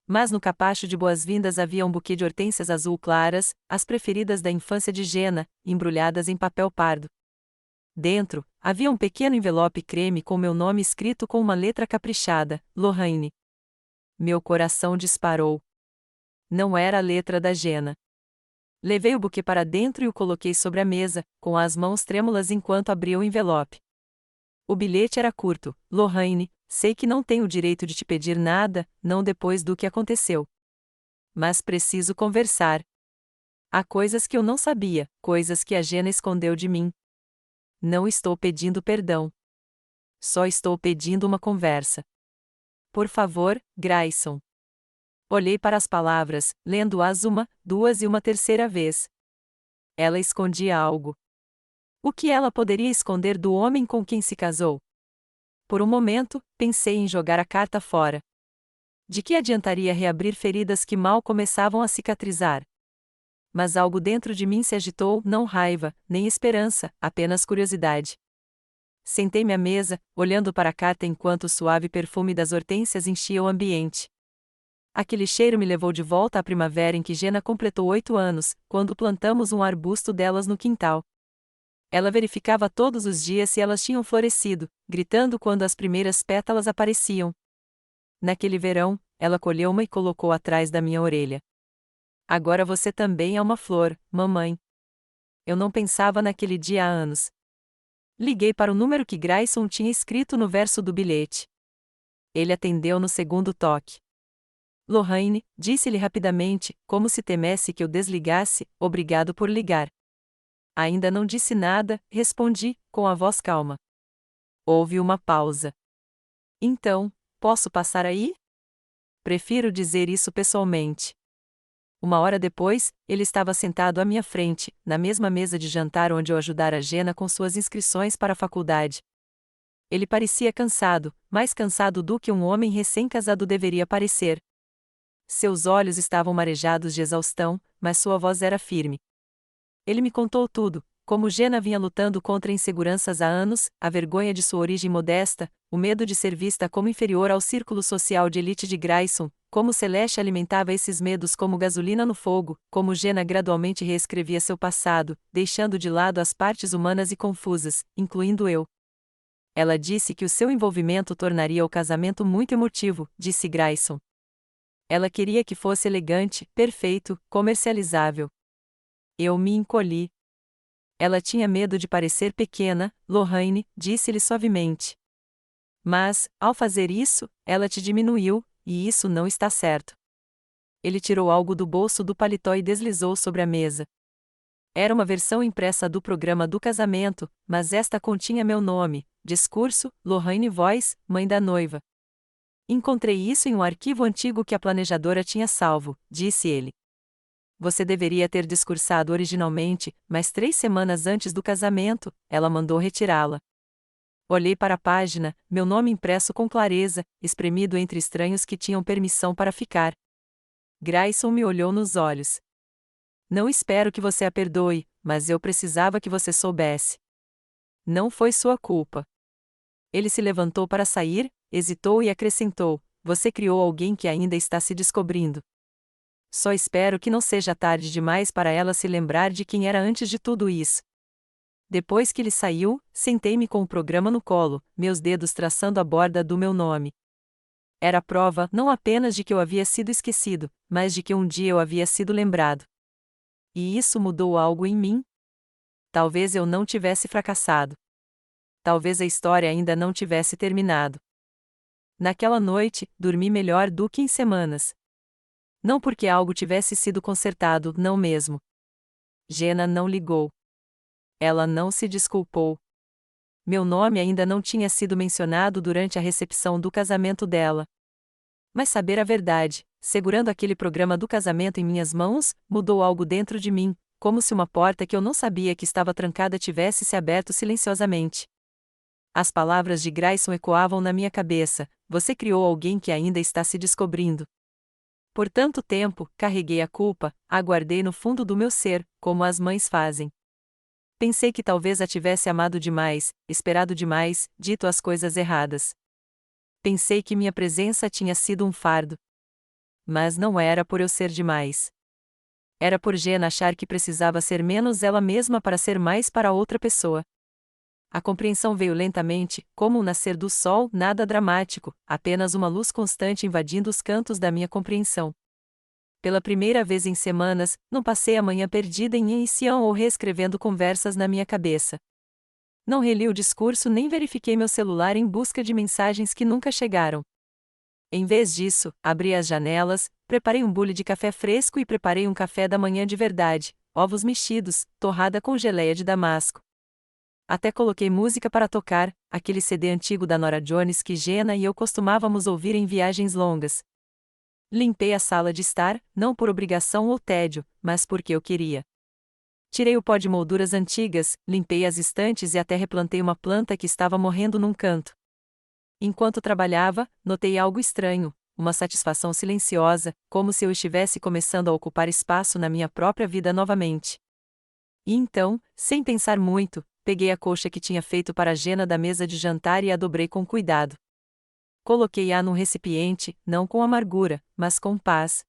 Mas no capacho de boas-vindas havia um buquê de hortênsias azul claras, as preferidas da infância de Jenna, embrulhadas em papel pardo. Dentro, havia um pequeno envelope creme com meu nome escrito com uma letra caprichada, Lorraine. Meu coração disparou. Não era a letra da Jenna. Levei o buquê para dentro e o coloquei sobre a mesa, com as mãos trêmulas enquanto abria o envelope. O bilhete era curto: Lorraine, sei que não tenho o direito de te pedir nada, não depois do que aconteceu. Mas preciso conversar. Há coisas que eu não sabia, coisas que a Jenna escondeu de mim. Não estou pedindo perdão. Só estou pedindo uma conversa. Por favor, Grayson. Olhei para as palavras, lendo-as 1, 2 e uma terceira vez. Ela escondia algo. O que ela poderia esconder do homem com quem se casou? Por um momento, pensei em jogar a carta fora. De que adiantaria reabrir feridas que mal começavam a cicatrizar? Mas algo dentro de mim se agitou, não raiva, nem esperança, apenas curiosidade. Sentei-me à mesa, olhando para a carta enquanto o suave perfume das hortênsias enchia o ambiente. Aquele cheiro me levou de volta à primavera em que Jenna completou 8 anos, quando plantamos um arbusto delas no quintal. Ela verificava todos os dias se elas tinham florescido, gritando quando as primeiras pétalas apareciam. Naquele verão, ela colheu uma e colocou atrás da minha orelha. Agora você também é uma flor, mamãe. Eu não pensava naquele dia há anos. Liguei para o número que Grayson tinha escrito no verso do bilhete. Ele atendeu no segundo toque. Lorraine, disse-lhe rapidamente, como se temesse que eu desligasse, obrigado por ligar. Ainda não disse nada, respondi, com a voz calma. Houve uma pausa. Então, posso passar aí? Prefiro dizer isso pessoalmente. 1 hora depois, ele estava sentado à minha frente, na mesma mesa de jantar onde eu ajudara Jenna com suas inscrições para a faculdade. Ele parecia cansado, mais cansado do que um homem recém-casado deveria parecer. Seus olhos estavam marejados de exaustão, mas sua voz era firme. Ele me contou tudo, como Jenna vinha lutando contra inseguranças há anos, a vergonha de sua origem modesta, o medo de ser vista como inferior ao círculo social de elite de Grayson, como Celeste alimentava esses medos como gasolina no fogo, como Jenna gradualmente reescrevia seu passado, deixando de lado as partes humanas e confusas, incluindo eu. Ela disse que o seu envolvimento tornaria o casamento muito emotivo, disse Grayson. Ela queria que fosse elegante, perfeito, comercializável. Eu me encolhi. Ela tinha medo de parecer pequena, Lorraine, disse-lhe suavemente. Mas, ao fazer isso, ela te diminuiu, e isso não está certo. Ele tirou algo do bolso do paletó e deslizou sobre a mesa. Era uma versão impressa do programa do casamento, mas esta continha meu nome, discurso, Lorraine Voice, mãe da noiva. Encontrei isso em um arquivo antigo que a planejadora tinha salvo, disse ele. Você deveria ter discursado originalmente, mas 3 semanas antes do casamento, ela mandou retirá-la. Olhei para a página, meu nome impresso com clareza, espremido entre estranhos que tinham permissão para ficar. Grayson me olhou nos olhos. Não espero que você a perdoe, mas eu precisava que você soubesse. Não foi sua culpa. Ele se levantou para sair, hesitou e acrescentou: você criou alguém que ainda está se descobrindo. Só espero que não seja tarde demais para ela se lembrar de quem era antes de tudo isso. Depois que ele saiu, sentei-me com o programa no colo, meus dedos traçando a borda do meu nome. Era prova não apenas de que eu havia sido esquecido, mas de que um dia eu havia sido lembrado. E isso mudou algo em mim? Talvez eu não tivesse fracassado. Talvez a história ainda não tivesse terminado. Naquela noite, dormi melhor do que em semanas. Não porque algo tivesse sido consertado, não mesmo. Jenna não ligou. Ela não se desculpou. Meu nome ainda não tinha sido mencionado durante a recepção do casamento dela. Mas saber a verdade, segurando aquele programa do casamento em minhas mãos, mudou algo dentro de mim, como se uma porta que eu não sabia que estava trancada tivesse se aberto silenciosamente. As palavras de Grayson ecoavam na minha cabeça: você criou alguém que ainda está se descobrindo. Por tanto tempo, carreguei a culpa, aguardei no fundo do meu ser, como as mães fazem. Pensei que talvez a tivesse amado demais, esperado demais, dito as coisas erradas. Pensei que minha presença tinha sido um fardo. Mas não era por eu ser demais. Era por Jenna achar que precisava ser menos ela mesma para ser mais para outra pessoa. A compreensão veio lentamente, como o nascer do sol, nada dramático, apenas uma luz constante invadindo os cantos da minha compreensão. Pela primeira vez em semanas, não passei a manhã perdida em Sião ou reescrevendo conversas na minha cabeça. Não reli o discurso nem verifiquei meu celular em busca de mensagens que nunca chegaram. Em vez disso, abri as janelas, preparei um bule de café fresco e preparei um café da manhã de verdade, ovos mexidos, torrada com geleia de damasco. Até coloquei música para tocar, aquele CD antigo da Norah Jones que Jenna e eu costumávamos ouvir em viagens longas. Limpei a sala de estar, não por obrigação ou tédio, mas porque eu queria. Tirei o pó de molduras antigas, limpei as estantes e até replantei uma planta que estava morrendo num canto. Enquanto trabalhava, notei algo estranho, uma satisfação silenciosa, como se eu estivesse começando a ocupar espaço na minha própria vida novamente. E então, sem pensar muito, peguei a colcha que tinha feito para Jenna da mesa de jantar e a dobrei com cuidado. Coloquei-a num recipiente, não com amargura, mas com paz.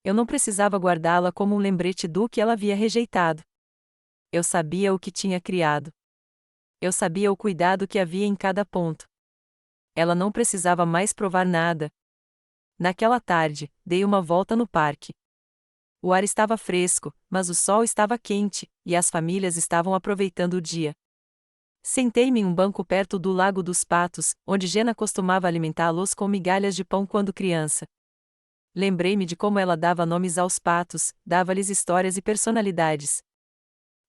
Eu não precisava guardá-la como um lembrete do que ela havia rejeitado. Eu sabia o que tinha criado. Eu sabia o cuidado que havia em cada ponto. Ela não precisava mais provar nada. Naquela tarde, dei uma volta no parque. O ar estava fresco, mas o sol estava quente, e as famílias estavam aproveitando o dia. Sentei-me em um banco perto do Lago dos Patos, onde Jenna costumava alimentá-los com migalhas de pão quando criança. Lembrei-me de como ela dava nomes aos patos, dava-lhes histórias e personalidades.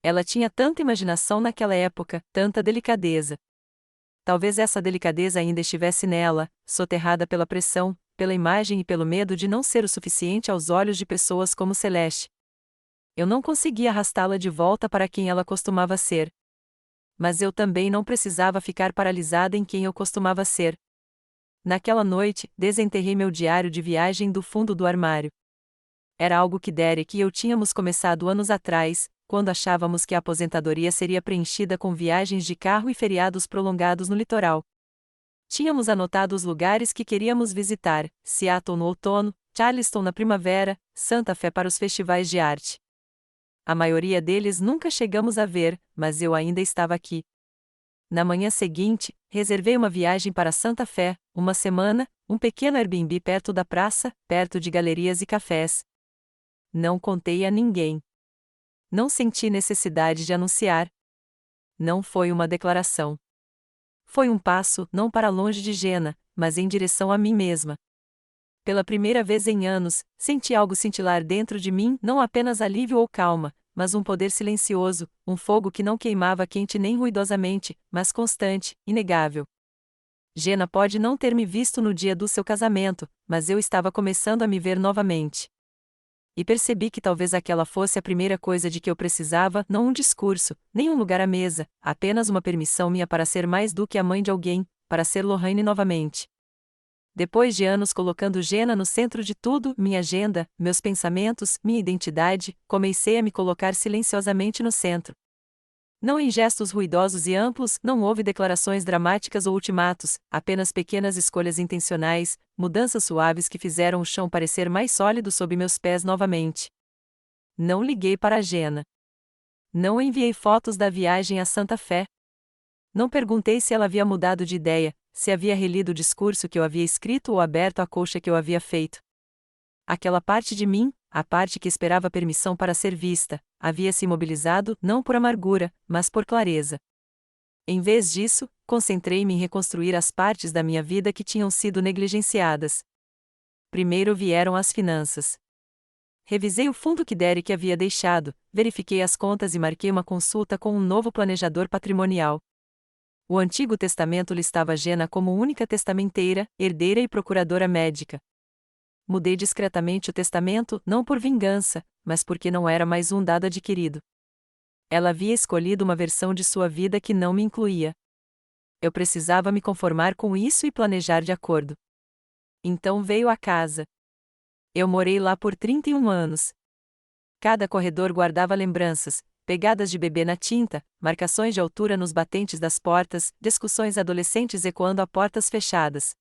Ela tinha tanta imaginação naquela época, tanta delicadeza. Talvez essa delicadeza ainda estivesse nela, soterrada pela pressão, pela imagem e pelo medo de não ser o suficiente aos olhos de pessoas como Celeste. Eu não conseguia arrastá-la de volta para quem ela costumava ser. Mas eu também não precisava ficar paralisada em quem eu costumava ser. Naquela noite, desenterrei meu diário de viagem do fundo do armário. Era algo que Derek e eu tínhamos começado anos atrás, quando achávamos que a aposentadoria seria preenchida com viagens de carro e feriados prolongados no litoral. Tínhamos anotado os lugares que queríamos visitar: Seattle no outono, Charleston na primavera, Santa Fé para os festivais de arte. A maioria deles nunca chegamos a ver, mas eu ainda estava aqui. Na manhã seguinte, reservei uma viagem para Santa Fé, uma semana, um pequeno Airbnb perto da praça, perto de galerias e cafés. Não contei a ninguém. Não senti necessidade de anunciar. Não foi uma declaração. Foi um passo, não para longe de Jenna, mas em direção a mim mesma. Pela primeira vez em anos, senti algo cintilar dentro de mim, não apenas alívio ou calma, mas um poder silencioso, um fogo que não queimava quente nem ruidosamente, mas constante, inegável. Jenna pode não ter me visto no dia do seu casamento, mas eu estava começando a me ver novamente. E percebi que talvez aquela fosse a primeira coisa de que eu precisava, não um discurso, nem um lugar à mesa, apenas uma permissão minha para ser mais do que a mãe de alguém, para ser Lorraine novamente. Depois de anos colocando Jenna no centro de tudo, minha agenda, meus pensamentos, minha identidade, comecei a me colocar silenciosamente no centro. Não em gestos ruidosos e amplos, não houve declarações dramáticas ou ultimatos, apenas pequenas escolhas intencionais, mudanças suaves que fizeram o chão parecer mais sólido sob meus pés novamente. Não liguei para a Jenna. Não enviei fotos da viagem a Santa Fé. Não perguntei se ela havia mudado de ideia, se havia relido o discurso que eu havia escrito ou aberto a colcha que eu havia feito. Aquela parte de mim, a parte que esperava permissão para ser vista, havia se imobilizado não por amargura, mas por clareza. Em vez disso, concentrei-me em reconstruir as partes da minha vida que tinham sido negligenciadas. Primeiro vieram as finanças. Revisei o fundo que Derek havia deixado, verifiquei as contas e marquei uma consulta com um novo planejador patrimonial. O Antigo Testamento listava Jenna como única testamenteira, herdeira e procuradora médica. Mudei discretamente o testamento, não por vingança, mas porque não era mais um dado adquirido. Ela havia escolhido uma versão de sua vida que não me incluía. Eu precisava me conformar com isso e planejar de acordo. Então veio a casa. Eu morei lá por 31 anos. Cada corredor guardava lembranças, pegadas de bebê na tinta, marcações de altura nos batentes das portas, discussões adolescentes ecoando a portas fechadas.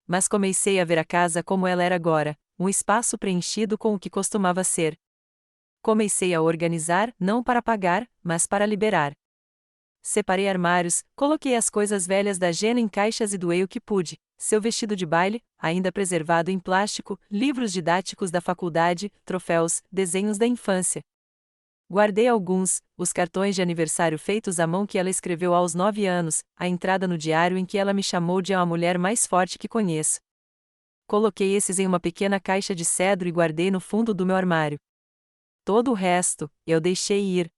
Mas comecei a ver a casa como ela era agora, um espaço preenchido com o que costumava ser. Comecei a organizar, não para pagar, mas para liberar. Separei armários, coloquei as coisas velhas da Jenna em caixas e doei o que pude: seu vestido de baile, ainda preservado em plástico, livros didáticos da faculdade, troféus, desenhos da infância. Guardei alguns, os cartões de aniversário feitos à mão que ela escreveu aos 9 anos, a entrada no diário em que ela me chamou de a mulher mais forte que conheço. Coloquei esses em uma pequena caixa de cedro e guardei no fundo do meu armário. Todo o resto, eu deixei ir.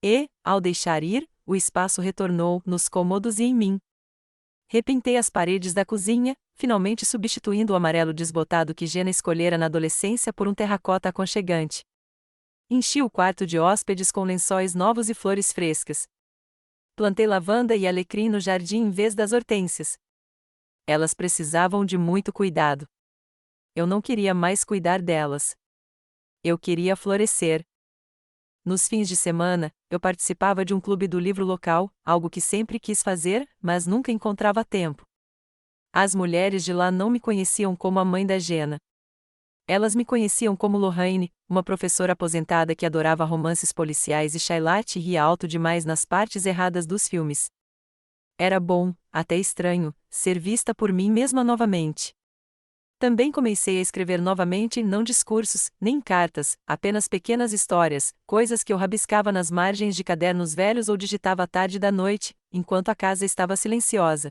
E, ao deixar ir, o espaço retornou, nos cômodos e em mim. Repintei as paredes da cozinha, finalmente substituindo o amarelo desbotado que Jenna escolhera na adolescência por um terracota aconchegante. Enchi o quarto de hóspedes com lençóis novos e flores frescas. Plantei lavanda e alecrim no jardim em vez das hortênsias. Elas precisavam de muito cuidado. Eu não queria mais cuidar delas. Eu queria florescer. Nos fins de semana, eu participava de um clube do livro local, algo que sempre quis fazer, mas nunca encontrava tempo. As mulheres de lá não me conheciam como a mãe da Jenna. Elas me conheciam como Lorraine, uma professora aposentada que adorava romances policiais e Charlotte ria alto demais nas partes erradas dos filmes. Era bom, até estranho, ser vista por mim mesma novamente. Também comecei a escrever novamente não discursos, nem cartas, apenas pequenas histórias, coisas que eu rabiscava nas margens de cadernos velhos ou digitava à tarde da noite, enquanto a casa estava silenciosa.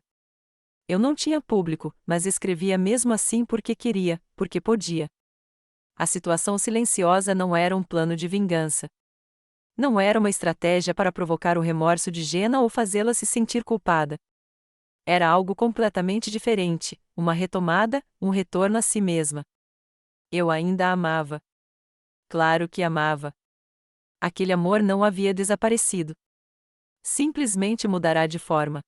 Eu não tinha público, mas escrevia mesmo assim porque queria, porque podia. A situação silenciosa não era um plano de vingança. Não era uma estratégia para provocar o remorso de Jenna ou fazê-la se sentir culpada. Era algo completamente diferente, uma retomada, um retorno a si mesma. Eu ainda a amava. Claro que amava. Aquele amor não havia desaparecido. Simplesmente mudará de forma.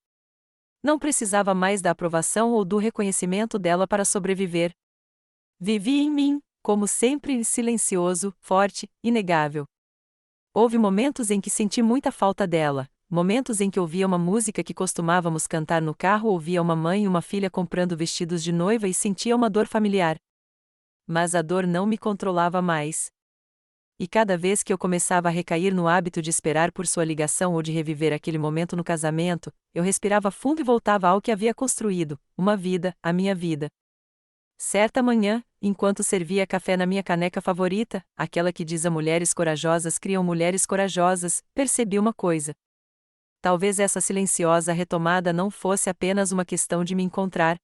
Não precisava mais da aprovação ou do reconhecimento dela para sobreviver. Vivia em mim, como sempre, silencioso, forte, inegável. Houve momentos em que senti muita falta dela, momentos em que ouvia uma música que costumávamos cantar no carro ou via uma mãe e uma filha comprando vestidos de noiva e sentia uma dor familiar. Mas a dor não me controlava mais. E cada vez que eu começava a recair no hábito de esperar por sua ligação ou de reviver aquele momento no casamento, eu respirava fundo e voltava ao que havia construído, uma vida, a minha vida. Certa manhã, enquanto servia café na minha caneca favorita, aquela que diz a mulheres corajosas criam mulheres corajosas, percebi uma coisa. Talvez essa silenciosa retomada não fosse apenas uma questão de me encontrar.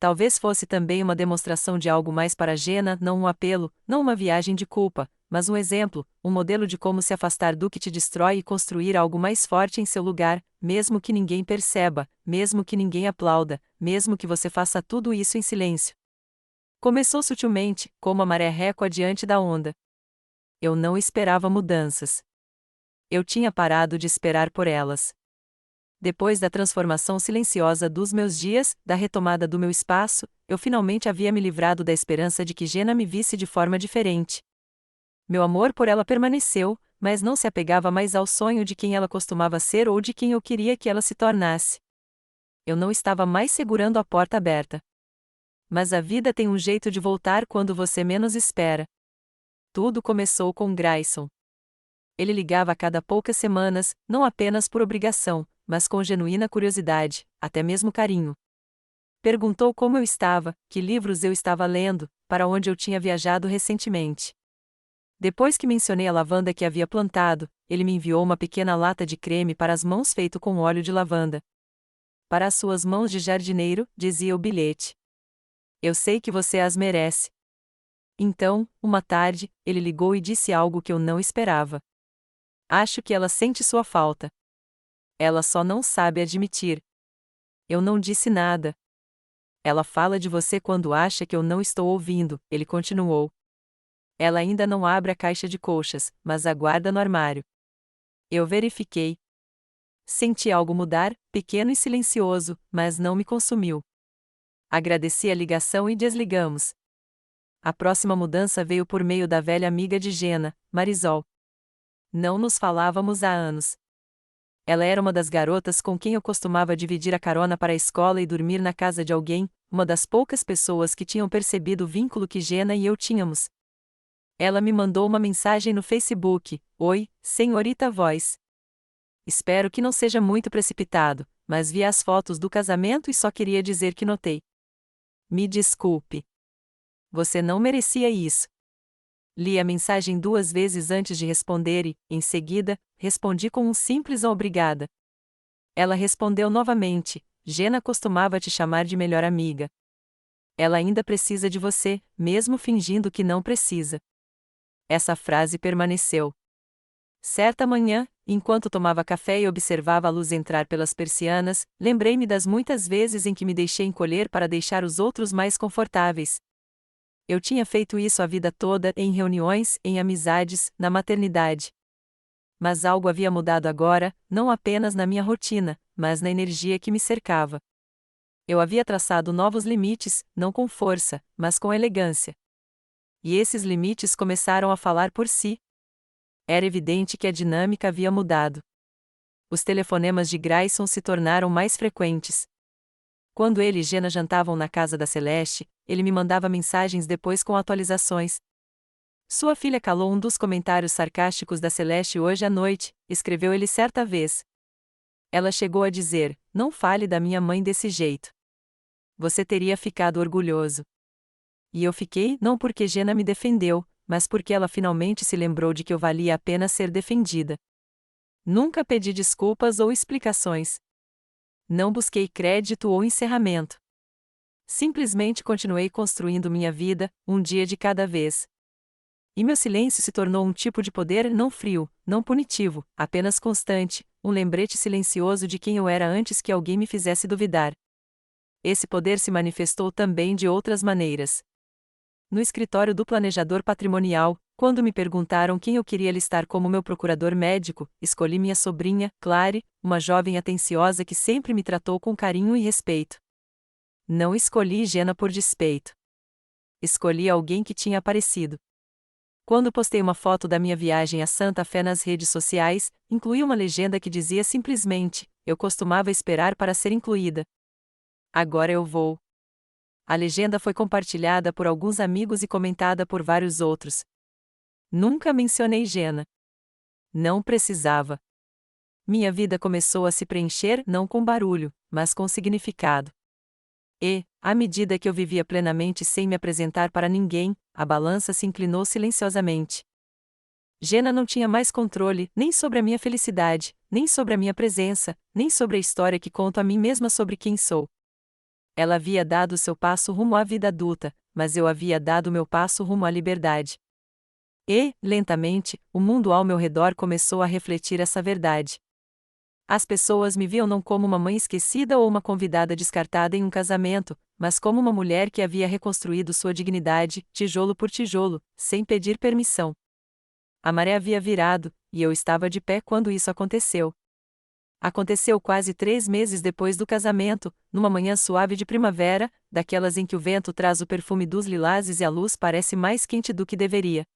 Talvez fosse também uma demonstração de algo mais para Jenna, não um apelo, não uma viagem de culpa, mas um exemplo, um modelo de como se afastar do que te destrói e construir algo mais forte em seu lugar, mesmo que ninguém perceba, mesmo que ninguém aplauda, mesmo que você faça tudo isso em silêncio. Começou sutilmente, como a maré récua diante da onda. Eu não esperava mudanças. Eu tinha parado de esperar por elas. Depois da transformação silenciosa dos meus dias, da retomada do meu espaço, eu finalmente havia me livrado da esperança de que Jenna me visse de forma diferente. Meu amor por ela permaneceu, mas não se apegava mais ao sonho de quem ela costumava ser ou de quem eu queria que ela se tornasse. Eu não estava mais segurando a porta aberta. Mas a vida tem um jeito de voltar quando você menos espera. Tudo começou com Grayson. Ele ligava a cada poucas semanas, não apenas por obrigação, mas com genuína curiosidade, até mesmo carinho. Perguntou como eu estava, que livros eu estava lendo, para onde eu tinha viajado recentemente. Depois que mencionei a lavanda que havia plantado, ele me enviou uma pequena lata de creme para as mãos feito com óleo de lavanda. Para as suas mãos de jardineiro, dizia o bilhete. Eu sei que você as merece. Então, uma tarde, ele ligou e disse algo que eu não esperava. Acho que ela sente sua falta. Ela só não sabe admitir. Eu não disse nada. Ela fala de você quando acha que eu não estou ouvindo, ele continuou. Ela ainda não abre a caixa de colchas, mas a guarda no armário. Eu verifiquei. Senti algo mudar, pequeno e silencioso, mas não me consumiu. Agradeci a ligação e desligamos. A próxima mudança veio por meio da velha amiga de Jenna, Marisol. Não nos falávamos há anos. Ela era uma das garotas com quem eu costumava dividir a carona para a escola e dormir na casa de alguém, uma das poucas pessoas que tinham percebido o vínculo que Jenna e eu tínhamos. Ela me mandou uma mensagem no Facebook: Oi, senhorita Voz. Espero que não seja muito precipitado, mas vi as fotos do casamento e só queria dizer que notei. Me desculpe. Você não merecia isso. Li a mensagem 2 vezes antes de responder e, em seguida, respondi com um simples obrigada. Ela respondeu novamente: Jenna costumava te chamar de melhor amiga. Ela ainda precisa de você, mesmo fingindo que não precisa. Essa frase permaneceu. Certa manhã, enquanto tomava café e observava a luz entrar pelas persianas, lembrei-me das muitas vezes em que me deixei encolher para deixar os outros mais confortáveis. Eu tinha feito isso a vida toda, em reuniões, em amizades, na maternidade. Mas algo havia mudado agora, não apenas na minha rotina, mas na energia que me cercava. Eu havia traçado novos limites, não com força, mas com elegância. E esses limites começaram a falar por si. Era evidente que a dinâmica havia mudado. Os telefonemas de Grayson se tornaram mais frequentes. Quando ele e Jenna jantavam na casa da Celeste, ele me mandava mensagens depois com atualizações. Sua filha calou um dos comentários sarcásticos da Celeste hoje à noite, escreveu ele certa vez. Ela chegou a dizer: "Não fale da minha mãe desse jeito. Você teria ficado orgulhoso." E eu fiquei, não porque Jenna me defendeu, mas porque ela finalmente se lembrou de que eu valia a pena ser defendida. Nunca pedi desculpas ou explicações. Não busquei crédito ou encerramento. Simplesmente continuei construindo minha vida, um dia de cada vez. E meu silêncio se tornou um tipo de poder não frio, não punitivo, apenas constante, um lembrete silencioso de quem eu era antes que alguém me fizesse duvidar. Esse poder se manifestou também de outras maneiras. No escritório do planejador patrimonial, quando me perguntaram quem eu queria listar como meu procurador médico, escolhi minha sobrinha, Clary, uma jovem atenciosa que sempre me tratou com carinho e respeito. Não escolhi Jenna por despeito. Escolhi alguém que tinha aparecido. Quando postei uma foto da minha viagem a Santa Fé nas redes sociais, incluí uma legenda que dizia simplesmente: "Eu costumava esperar para ser incluída. Agora eu vou." A legenda foi compartilhada por alguns amigos e comentada por vários outros. Nunca mencionei Jenna. Não precisava. Minha vida começou a se preencher não com barulho, mas com significado. E, à medida que eu vivia plenamente sem me apresentar para ninguém, a balança se inclinou silenciosamente. Jenna não tinha mais controle, nem sobre a minha felicidade, nem sobre a minha presença, nem sobre a história que conto a mim mesma sobre quem sou. Ela havia dado seu passo rumo à vida adulta, mas eu havia dado meu passo rumo à liberdade. E, lentamente, o mundo ao meu redor começou a refletir essa verdade. As pessoas me viam não como uma mãe esquecida ou uma convidada descartada em um casamento, mas como uma mulher que havia reconstruído sua dignidade, tijolo por tijolo, sem pedir permissão. A maré havia virado, e eu estava de pé quando isso aconteceu. Aconteceu quase 3 meses depois do casamento, numa manhã suave de primavera, daquelas em que o vento traz o perfume dos lilazes e a luz parece mais quente do que deveria.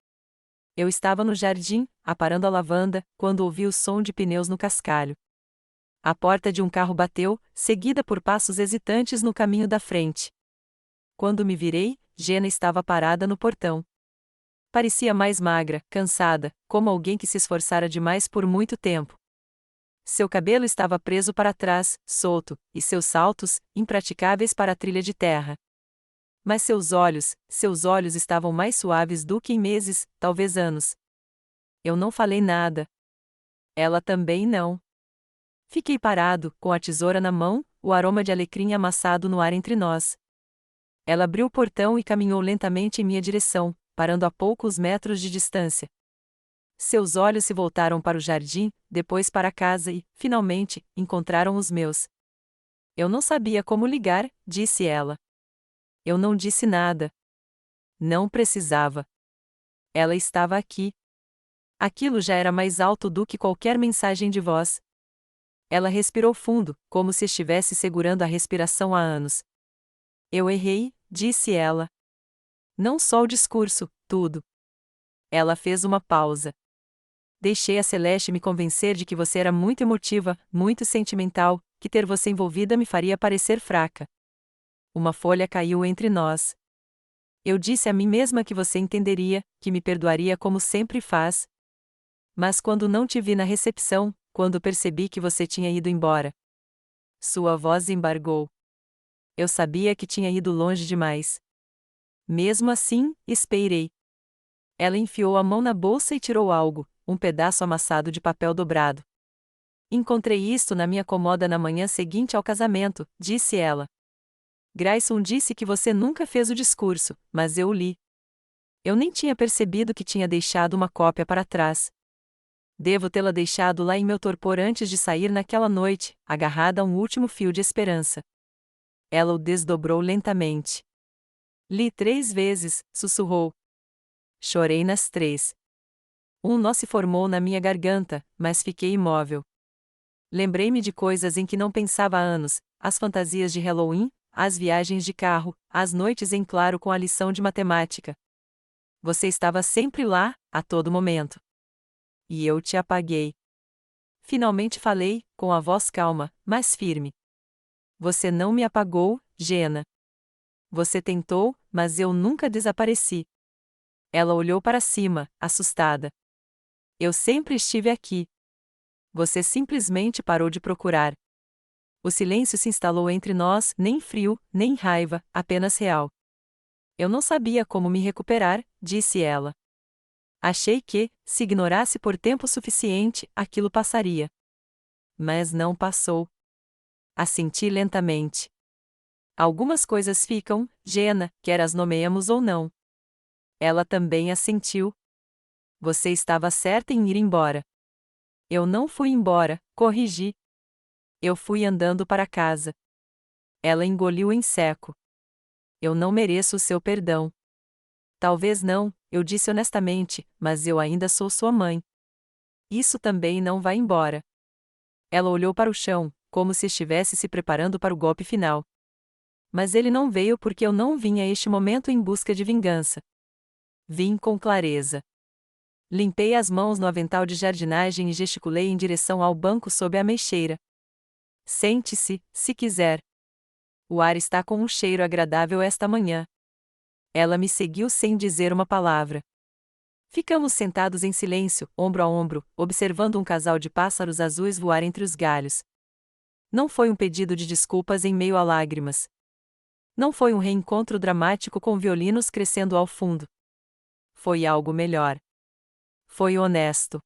Eu estava no jardim, aparando a lavanda, quando ouvi o som de pneus no cascalho. A porta de um carro bateu, seguida por passos hesitantes no caminho da frente. Quando me virei, Jenna estava parada no portão. Parecia mais magra, cansada, como alguém que se esforçara demais por muito tempo. Seu cabelo estava preso para trás, solto, e seus saltos, impraticáveis para a trilha de terra. Mas seus olhos estavam mais suaves do que em meses, talvez anos. Eu não falei nada. Ela também não. Fiquei parado, com a tesoura na mão, o aroma de alecrim amassado no ar entre nós. Ela abriu o portão e caminhou lentamente em minha direção, parando a poucos metros de distância. Seus olhos se voltaram para o jardim, depois para a casa e, finalmente, encontraram os meus. "Eu não sabia como ligar", disse ela. Eu não disse nada. Não precisava. Ela estava aqui. Aquilo já era mais alto do que qualquer mensagem de voz. Ela respirou fundo, como se estivesse segurando a respiração há anos. "Eu errei", disse ela. "Não só o discurso, tudo." Ela fez uma pausa. "Deixei a Celeste me convencer de que você era muito emotiva, muito sentimental, que ter você envolvida me faria parecer fraca." Uma folha caiu entre nós. "Eu disse a mim mesma que você entenderia, que me perdoaria como sempre faz. Mas quando não te vi na recepção, quando percebi que você tinha ido embora." Sua voz embargou. Eu sabia que tinha ido longe demais. Mesmo assim, esperei. Ela enfiou a mão na bolsa e tirou algo, um pedaço amassado de papel dobrado. "Encontrei isto na minha cômoda na manhã seguinte ao casamento", disse ela. "Grayson disse que você nunca fez o discurso, mas eu o li. Eu nem tinha percebido que tinha deixado uma cópia para trás. Devo tê-la deixado lá em meu torpor antes de sair naquela noite, agarrada a um último fio de esperança." Ela o desdobrou lentamente. "Li 3 vezes", sussurrou. Chorei nas 3. Um nó se formou na minha garganta, mas fiquei imóvel. Lembrei-me de coisas em que não pensava há anos, as fantasias de Halloween, as viagens de carro, as noites em claro com a lição de matemática. Você estava sempre lá, a todo momento. E eu te apaguei. Finalmente falei, com a voz calma, mas firme. Você não me apagou, Jenna. Você tentou, mas eu nunca desapareci. Ela olhou para cima, assustada. Eu sempre estive aqui. Você simplesmente parou de procurar. O silêncio se instalou entre nós, nem frio, nem raiva, apenas real. Eu não sabia como me recuperar, disse ela. Achei que, se ignorasse por tempo suficiente, aquilo passaria. Mas não passou. Assenti lentamente. Algumas coisas ficam, Jenna, quer as nomeemos ou não. Ela também assentiu. Você estava certa em ir embora. Eu não fui embora, corrigi. Eu fui andando para casa. Ela engoliu em seco. Eu não mereço o seu perdão. Talvez não, eu disse honestamente, mas eu ainda sou sua mãe. Isso também não vai embora. Ela olhou para o chão, como se estivesse se preparando para o golpe final. Mas ele não veio porque eu não vim a este momento em busca de vingança. Vim com clareza. Limpei as mãos no avental de jardinagem e gesticulei em direção ao banco sob a ameixeira. Sente-se, se quiser. O ar está com um cheiro agradável esta manhã. Ela me seguiu sem dizer uma palavra. Ficamos sentados em silêncio, ombro a ombro, observando um casal de pássaros azuis voar entre os galhos. Não foi um pedido de desculpas em meio a lágrimas. Não foi um reencontro dramático com violinos crescendo ao fundo. Foi algo melhor. Foi honesto.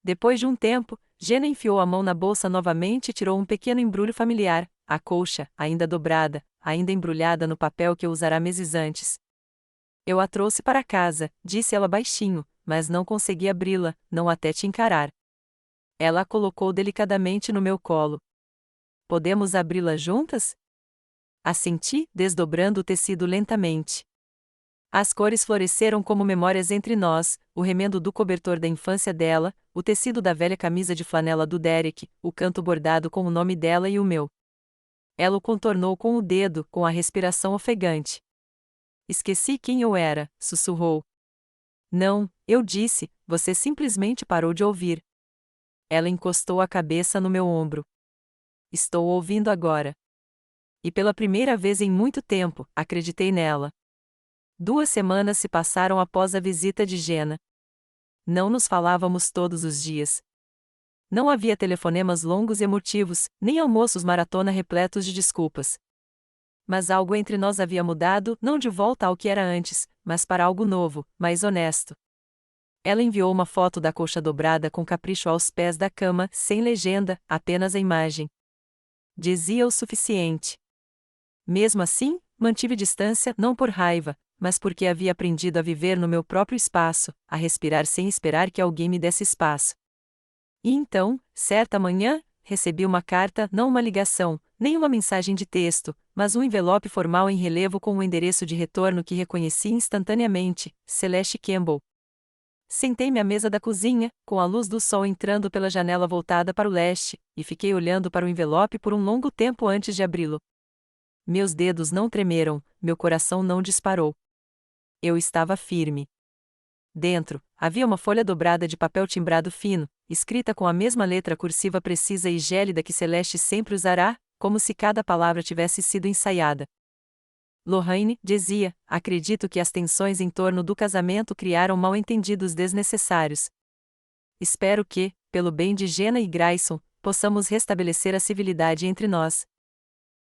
Depois de um tempo, Jenna enfiou a mão na bolsa novamente e tirou um pequeno embrulho familiar, a colcha, ainda dobrada, ainda embrulhada no papel que eu usara meses antes. Eu a trouxe para casa, disse ela baixinho, mas não consegui abri-la, não até te encarar. Ela a colocou delicadamente no meu colo. Podemos abri-la juntas? Assenti, desdobrando o tecido lentamente. As cores floresceram como memórias entre nós, o remendo do cobertor da infância dela, o tecido da velha camisa de flanela do Derek, o canto bordado com o nome dela e o meu. Ela o contornou com o dedo, com a respiração ofegante. Esqueci quem eu era, sussurrou. Não, eu disse, você simplesmente parou de ouvir. Ela encostou a cabeça no meu ombro. Estou ouvindo agora. E pela primeira vez em muito tempo, acreditei nela. 2 semanas se passaram após a visita de Jenna. Não nos falávamos todos os dias. Não havia telefonemas longos e emotivos, nem almoços maratona repletos de desculpas. Mas algo entre nós havia mudado, não de volta ao que era antes, mas para algo novo, mais honesto. Ela enviou uma foto da colcha dobrada com capricho aos pés da cama, sem legenda, apenas a imagem. Dizia o suficiente. Mesmo assim, mantive distância não por raiva, mas porque havia aprendido a viver no meu próprio espaço, a respirar sem esperar que alguém me desse espaço. E então, certa manhã, recebi uma carta, não uma ligação, nem uma mensagem de texto, mas um envelope formal em relevo com um endereço de retorno que reconheci instantaneamente, Celeste Campbell. Sentei-me à mesa da cozinha, com a luz do sol entrando pela janela voltada para o leste, e fiquei olhando para o envelope por um longo tempo antes de abri-lo. Meus dedos não tremeram, meu coração não disparou. Eu estava firme. Dentro, havia uma folha dobrada de papel timbrado fino, escrita com a mesma letra cursiva precisa e gélida que Celeste sempre usará, como se cada palavra tivesse sido ensaiada. Lorraine, dizia, acredito que as tensões em torno do casamento criaram mal-entendidos desnecessários. Espero que, pelo bem de Jenna e Grayson, possamos restabelecer a civilidade entre nós.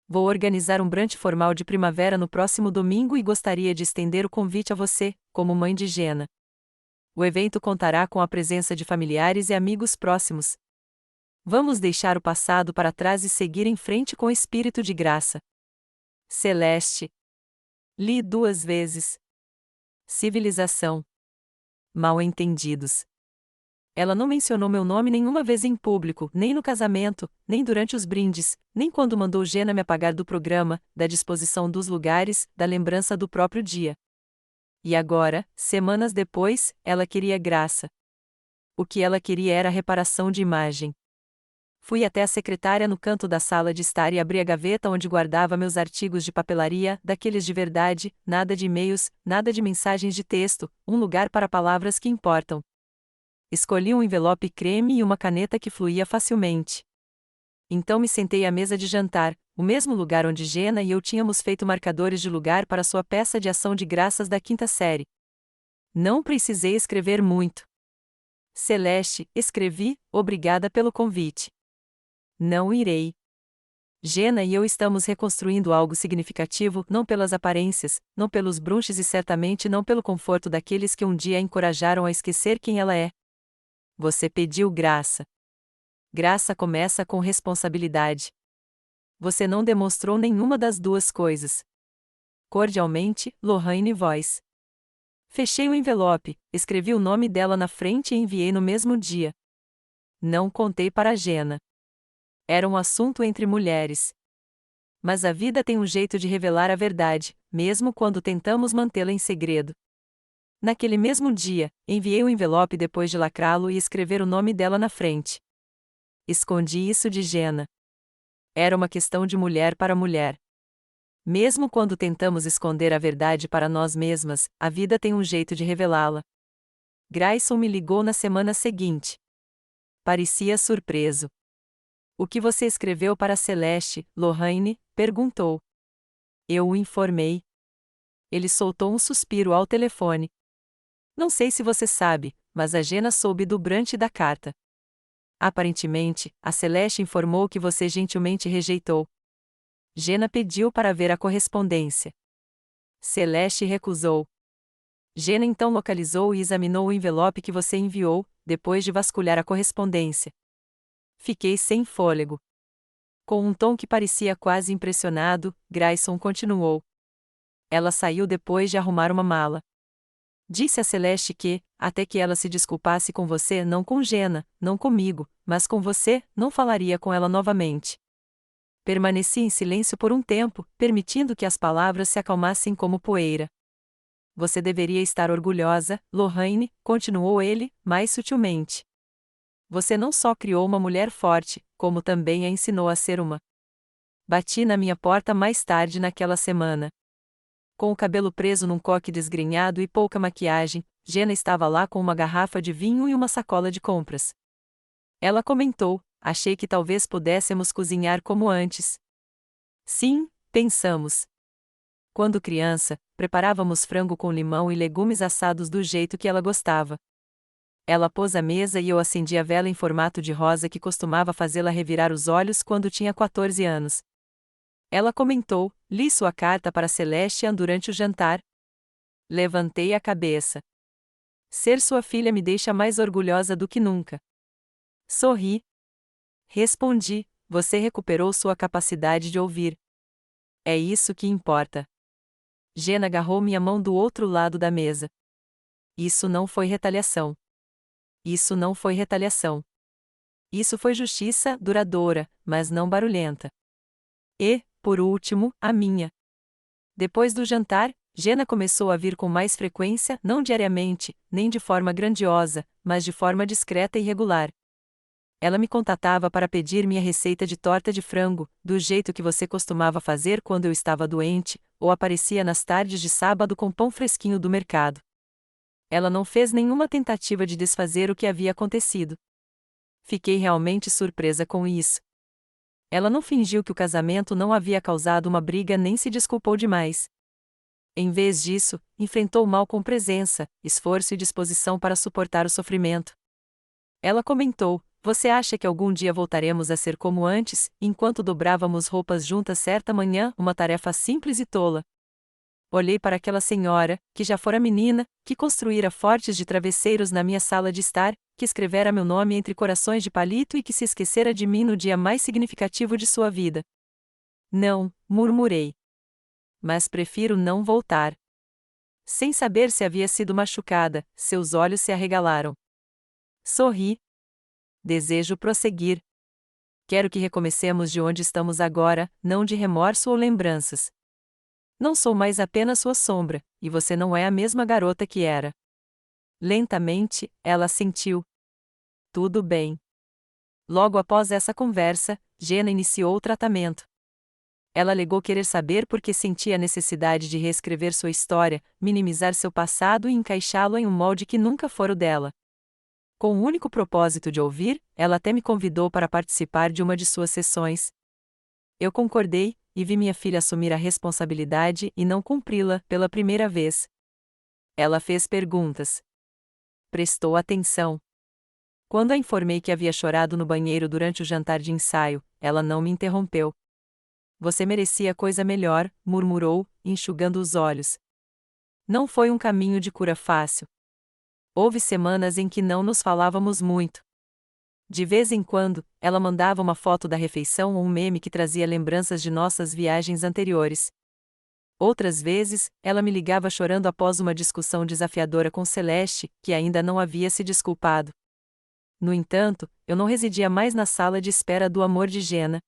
Vou organizar um brunch formal de primavera no próximo domingo e gostaria de estender o convite a você, como mãe de Jenna. O evento contará com a presença de familiares e amigos próximos. Vamos deixar o passado para trás e seguir em frente com espírito de graça. Celeste. Li 2 vezes. Civilização. Mal-entendidos. Ela não mencionou meu nome nenhuma vez em público, nem no casamento, nem durante os brindes, nem quando mandou Jenna me apagar do programa, da disposição dos lugares, da lembrança do próprio dia. E agora, semanas depois, ela queria graça. O que ela queria era reparação de imagem. Fui até a secretária no canto da sala de estar e abri a gaveta onde guardava meus artigos de papelaria, daqueles de verdade, nada de e-mails, nada de mensagens de texto, um lugar para palavras que importam. Escolhi um envelope creme e uma caneta que fluía facilmente. Então me sentei à mesa de jantar, o mesmo lugar onde Jenna e eu tínhamos feito marcadores de lugar para sua peça de ação de graças da quinta série. Não precisei escrever muito. Celeste, escrevi, obrigada pelo convite. Não irei. Jenna e eu estamos reconstruindo algo significativo não pelas aparências, não pelos brunches e certamente não pelo conforto daqueles que um dia a encorajaram a esquecer quem ela é. Você pediu graça. Graça começa com responsabilidade. Você não demonstrou nenhuma das duas coisas. Cordialmente, Lorraine Voice. Fechei o envelope, escrevi o nome dela na frente e enviei no mesmo dia. Não contei para Jenna. Era um assunto entre mulheres. Mas a vida tem um jeito de revelar a verdade, mesmo quando tentamos mantê-la em segredo. Naquele mesmo dia, enviei o envelope depois de lacrá-lo e escrever o nome dela na frente. Escondi isso de Jenna. Era uma questão de mulher para mulher. Mesmo quando tentamos esconder a verdade para nós mesmas, a vida tem um jeito de revelá-la. Grayson me ligou na semana seguinte. Parecia surpreso. O que você escreveu para Celeste, Lorraine? Perguntou. Eu o informei. Ele soltou um suspiro ao telefone. Não sei se você sabe, mas a Jenna soube do Brant da carta. Aparentemente, a Celeste informou que você gentilmente rejeitou. Jenna pediu para ver a correspondência. Celeste recusou. Jenna então localizou e examinou o envelope que você enviou, depois de vasculhar a correspondência. Fiquei sem fôlego. Com um tom que parecia quase impressionado, Grayson continuou. Ela saiu depois de arrumar uma mala. Disse a Celeste que, até que ela se desculpasse com você, não com Jenna, não comigo, mas com você, não falaria com ela novamente. Permaneci em silêncio por um tempo, permitindo que as palavras se acalmassem como poeira. Você deveria estar orgulhosa, Lorraine, continuou ele, mais sutilmente. Você não só criou uma mulher forte, como também a ensinou a ser uma. Bati na minha porta mais tarde naquela semana. Com o cabelo preso num coque desgrenhado e pouca maquiagem, Jenna estava lá com uma garrafa de vinho e uma sacola de compras. Ela comentou, achei que talvez pudéssemos cozinhar como antes. Sim, pensamos. Quando criança, preparávamos frango com limão e legumes assados do jeito que ela gostava. Ela pôs a mesa e eu acendi a vela em formato de rosa que costumava fazê-la revirar os olhos quando tinha 14 anos. Ela comentou, li sua carta para Celestian durante o jantar. Levantei a cabeça. Ser sua filha me deixa mais orgulhosa do que nunca. Sorri. Respondi, você recuperou sua capacidade de ouvir. É isso que importa. Jenna agarrou minha mão do outro lado da mesa. Isso não foi retaliação. Isso não foi retaliação. Isso foi justiça duradoura, mas não barulhenta. E, por último, a minha. Depois do jantar, Jenna começou a vir com mais frequência, não diariamente, nem de forma grandiosa, mas de forma discreta e regular. Ela me contatava para pedir minha receita de torta de frango, do jeito que você costumava fazer quando eu estava doente, ou aparecia nas tardes de sábado com pão fresquinho do mercado. Ela não fez nenhuma tentativa de desfazer o que havia acontecido. Fiquei realmente surpresa com isso. Ela não fingiu que o casamento não havia causado uma briga nem se desculpou demais. Em vez disso, enfrentou o mal com presença, esforço e disposição para suportar o sofrimento. Ela comentou, você acha que algum dia voltaremos a ser como antes, enquanto dobrávamos roupas juntas certa manhã, uma tarefa simples e tola? Olhei para aquela senhora, que já fora menina, que construíra fortes de travesseiros na minha sala de estar, que escrevera meu nome entre corações de palito e que se esquecera de mim no dia mais significativo de sua vida. Não, murmurei. Mas prefiro não voltar. Sem saber se havia sido machucada, seus olhos se arregalaram. Sorri. Desejo prosseguir. Quero que recomecemos de onde estamos agora, não de remorso ou lembranças. Não sou mais apenas sua sombra, e você não é a mesma garota que era. Lentamente, ela assentiu. Tudo bem. Logo após essa conversa, Jenna iniciou o tratamento. Ela alegou querer saber por que sentia a necessidade de reescrever sua história, minimizar seu passado e encaixá-lo em um molde que nunca fora o dela. Com o único propósito de ouvir, ela até me convidou para participar de uma de suas sessões. Eu concordei, e vi minha filha assumir a responsabilidade e não cumpri-la pela primeira vez. Ela fez perguntas. Prestou atenção. Quando a informei que havia chorado no banheiro durante o jantar de ensaio, ela não me interrompeu. Você merecia coisa melhor, murmurou, enxugando os olhos. Não foi um caminho de cura fácil. Houve semanas em que não nos falávamos muito. De vez em quando, ela mandava uma foto da refeição ou um meme que trazia lembranças de nossas viagens anteriores. Outras vezes, ela me ligava chorando após uma discussão desafiadora com Celeste, que ainda não havia se desculpado. No entanto, eu não residia mais na sala de espera do amor de Jenna.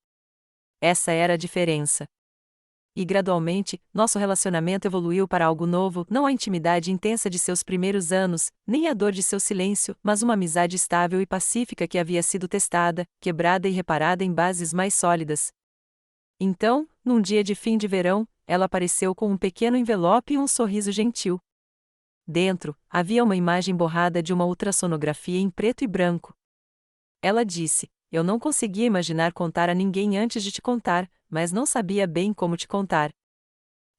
Essa era a diferença. E gradualmente, nosso relacionamento evoluiu para algo novo, não a intimidade intensa de seus primeiros anos, nem a dor de seu silêncio, mas uma amizade estável e pacífica que havia sido testada, quebrada e reparada em bases mais sólidas. Então, num dia de fim de verão, ela apareceu com um pequeno envelope e um sorriso gentil. Dentro, havia uma imagem borrada de uma ultrassonografia em preto e branco. Ela disse: "Eu não conseguia imaginar contar a ninguém antes de te contar, mas não sabia bem como te contar."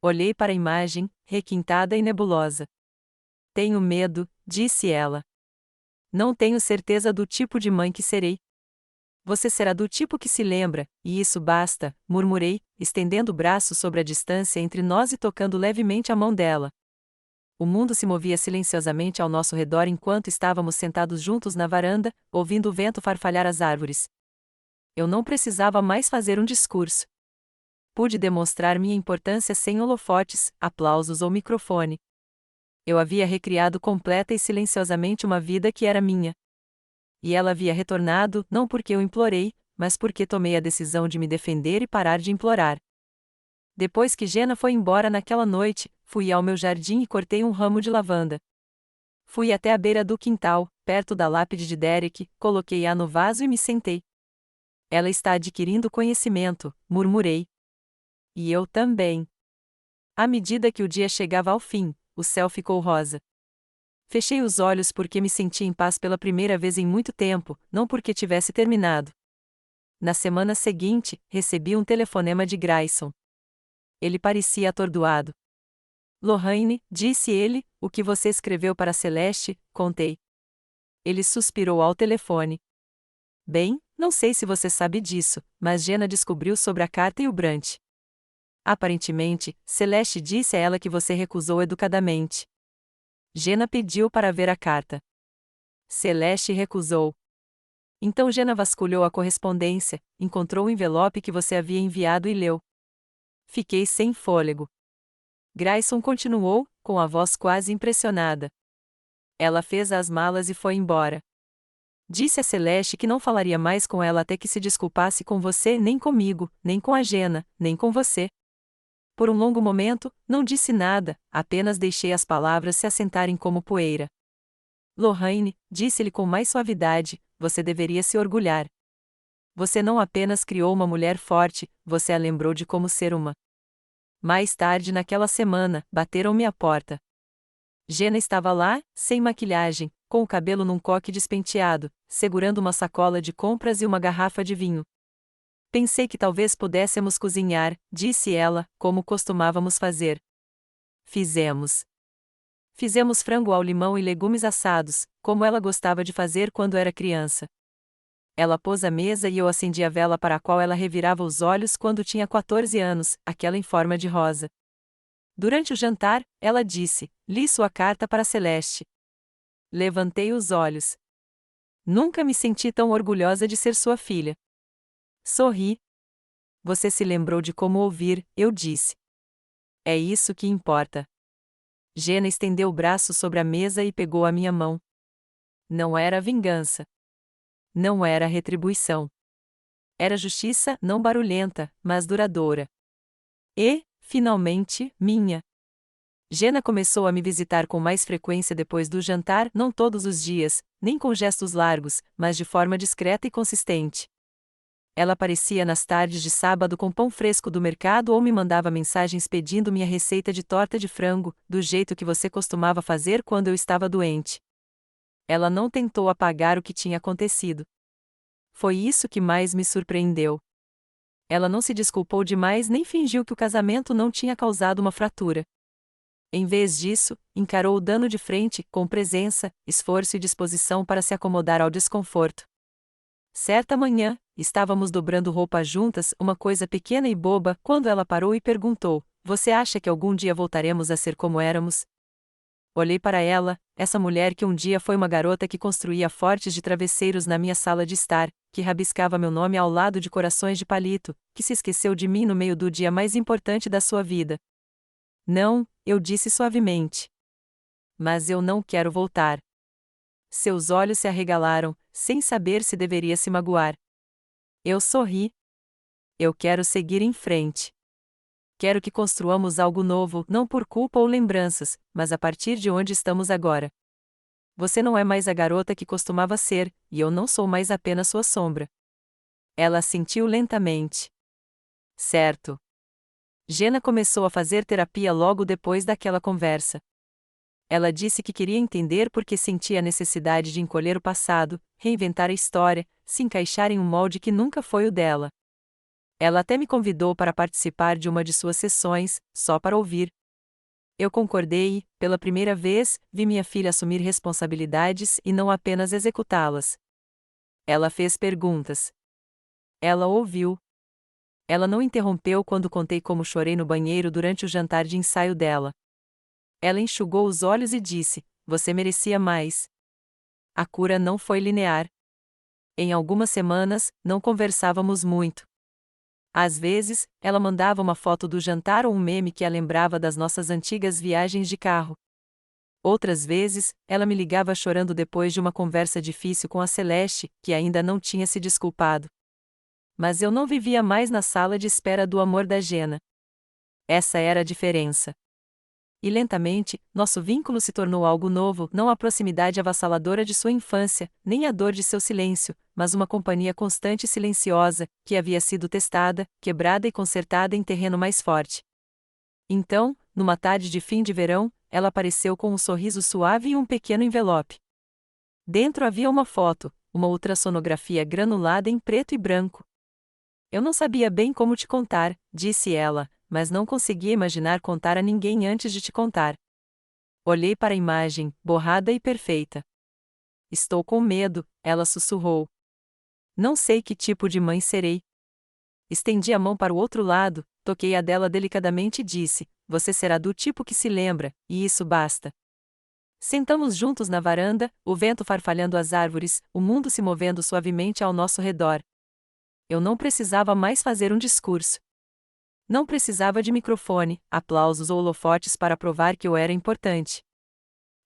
Olhei para a imagem, requintada e nebulosa. "Tenho medo", disse ela. "Não tenho certeza do tipo de mãe que serei." "Você será do tipo que se lembra, e isso basta", murmurei, estendendo o braço sobre a distância entre nós e tocando levemente a mão dela. O mundo se movia silenciosamente ao nosso redor enquanto estávamos sentados juntos na varanda, ouvindo o vento farfalhar as árvores. Eu não precisava mais fazer um discurso. Pude demonstrar minha importância sem holofotes, aplausos ou microfone. Eu havia recriado completa e silenciosamente uma vida que era minha. E ela havia retornado, não porque eu implorei, mas porque tomei a decisão de me defender e parar de implorar. Depois que Jenna foi embora naquela noite, fui ao meu jardim e cortei um ramo de lavanda. Fui até a beira do quintal, perto da lápide de Derek, coloquei-a no vaso e me sentei. "Ela está adquirindo conhecimento", murmurei. "E eu também." À medida que o dia chegava ao fim, o céu ficou rosa. Fechei os olhos porque me senti em paz pela primeira vez em muito tempo, não porque tivesse terminado. Na semana seguinte, recebi um telefonema de Grayson. Ele parecia atordoado. "Lorraine", disse ele, "o que você escreveu para Celeste?" Contei. Ele suspirou ao telefone. "Bem, não sei se você sabe disso, mas Jenna descobriu sobre a carta e o Brant. Aparentemente, Celeste disse a ela que você recusou educadamente. Jenna pediu para ver a carta. Celeste recusou. Então Jenna vasculhou a correspondência, encontrou o envelope que você havia enviado e leu. Fiquei sem fôlego. Grayson continuou, com a voz quase impressionada. "Ela fez as malas e foi embora. Disse a Celeste que não falaria mais com ela até que se desculpasse com você, nem comigo, nem com a Jenna, nem com você." Por um longo momento, não disse nada, apenas deixei as palavras se assentarem como poeira. "Lorraine", disse-lhe com mais suavidade, "você deveria se orgulhar. Você não apenas criou uma mulher forte, você a lembrou de como ser uma." Mais tarde naquela semana, bateram-me à porta. Jenna estava lá, sem maquilhagem, com o cabelo num coque despenteado, segurando uma sacola de compras e uma garrafa de vinho. "Pensei que talvez pudéssemos cozinhar", disse ela, "como costumávamos fazer." Fizemos. Fizemos frango ao limão e legumes assados, como ela gostava de fazer quando era criança. Ela pôs a mesa e eu acendi a vela para a qual ela revirava os olhos quando tinha 14 anos, aquela em forma de rosa. Durante o jantar, ela disse: "Li sua carta para Celeste." Levantei os olhos. "Nunca me senti tão orgulhosa de ser sua filha." Sorri. "Você se lembrou de como ouvir", eu disse. "É isso que importa." Jenna estendeu o braço sobre a mesa e pegou a minha mão. Não era vingança. Não era retribuição. Era justiça, não barulhenta, mas duradoura. E, finalmente, minha. Jenna começou a me visitar com mais frequência depois do jantar, não todos os dias, nem com gestos largos, mas de forma discreta e consistente. Ela aparecia nas tardes de sábado com pão fresco do mercado ou me mandava mensagens pedindo minha receita de torta de frango, do jeito que você costumava fazer quando eu estava doente. Ela não tentou apagar o que tinha acontecido. Foi isso que mais me surpreendeu. Ela não se desculpou demais nem fingiu que o casamento não tinha causado uma fratura. Em vez disso, encarou o dano de frente, com presença, esforço e disposição para se acomodar ao desconforto. Certa manhã, estávamos dobrando roupa juntas, uma coisa pequena e boba, quando ela parou e perguntou: "Você acha que algum dia voltaremos a ser como éramos?" Olhei para ela, essa mulher que um dia foi uma garota que construía fortes de travesseiros na minha sala de estar, que rabiscava meu nome ao lado de corações de palito, que se esqueceu de mim no meio do dia mais importante da sua vida. "Não", eu disse suavemente. "Mas eu não quero voltar." Seus olhos se arregalaram, sem saber se deveria se magoar. Eu sorri. "Eu quero seguir em frente. Quero que construamos algo novo, não por culpa ou lembranças, mas a partir de onde estamos agora. Você não é mais a garota que costumava ser, e eu não sou mais apenas sua sombra." Ela assentiu lentamente. "Certo." Jenna começou a fazer terapia logo depois daquela conversa. Ela disse que queria entender por que sentia a necessidade de encolher o passado, reinventar a história, se encaixar em um molde que nunca foi o dela. Ela até me convidou para participar de uma de suas sessões, só para ouvir. Eu concordei e, pela primeira vez, vi minha filha assumir responsabilidades e não apenas executá-las. Ela fez perguntas. Ela ouviu. Ela não interrompeu quando contei como chorei no banheiro durante o jantar de ensaio dela. Ela enxugou os olhos e disse: "Você merecia mais." A cura não foi linear. Em algumas semanas, não conversávamos muito. Às vezes, ela mandava uma foto do jantar ou um meme que a lembrava das nossas antigas viagens de carro. Outras vezes, ela me ligava chorando depois de uma conversa difícil com a Celeste, que ainda não tinha se desculpado. Mas eu não vivia mais na sala de espera do amor da Jenna. Essa era a diferença. E lentamente, nosso vínculo se tornou algo novo, não a proximidade avassaladora de sua infância, nem a dor de seu silêncio, mas uma companhia constante e silenciosa, que havia sido testada, quebrada e consertada em terreno mais forte. Então, numa tarde de fim de verão, ela apareceu com um sorriso suave e um pequeno envelope. Dentro havia uma foto, uma ultrassonografia granulada em preto e branco. "Eu não sabia bem como te contar", disse ela, "mas não conseguia imaginar contar a ninguém antes de te contar." Olhei para a imagem, borrada e perfeita. "Estou com medo", ela sussurrou. "Não sei que tipo de mãe serei." Estendi a mão para o outro lado, toquei a dela delicadamente e disse: "Você será do tipo que se lembra, e isso basta." Sentamos juntos na varanda, o vento farfalhando as árvores, o mundo se movendo suavemente ao nosso redor. Eu não precisava mais fazer um discurso. Não precisava de microfone, aplausos ou holofotes para provar que eu era importante.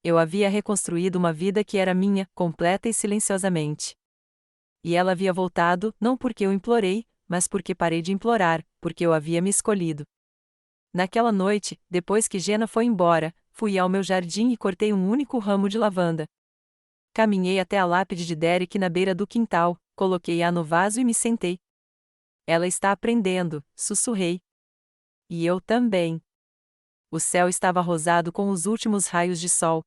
Eu havia reconstruído uma vida que era minha, completa e silenciosamente. E ela havia voltado, não porque eu implorei, mas porque parei de implorar, porque eu havia me escolhido. Naquela noite, depois que Jenna foi embora, fui ao meu jardim e cortei um único ramo de lavanda. Caminhei até a lápide de Derek na beira do quintal, coloquei-a no vaso e me sentei. "Ela está aprendendo", sussurrei. E eu também. O céu estava rosado com os últimos raios de sol.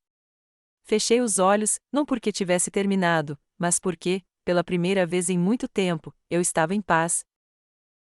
Fechei os olhos, não porque tivesse terminado, mas porque, pela primeira vez em muito tempo, eu estava em paz.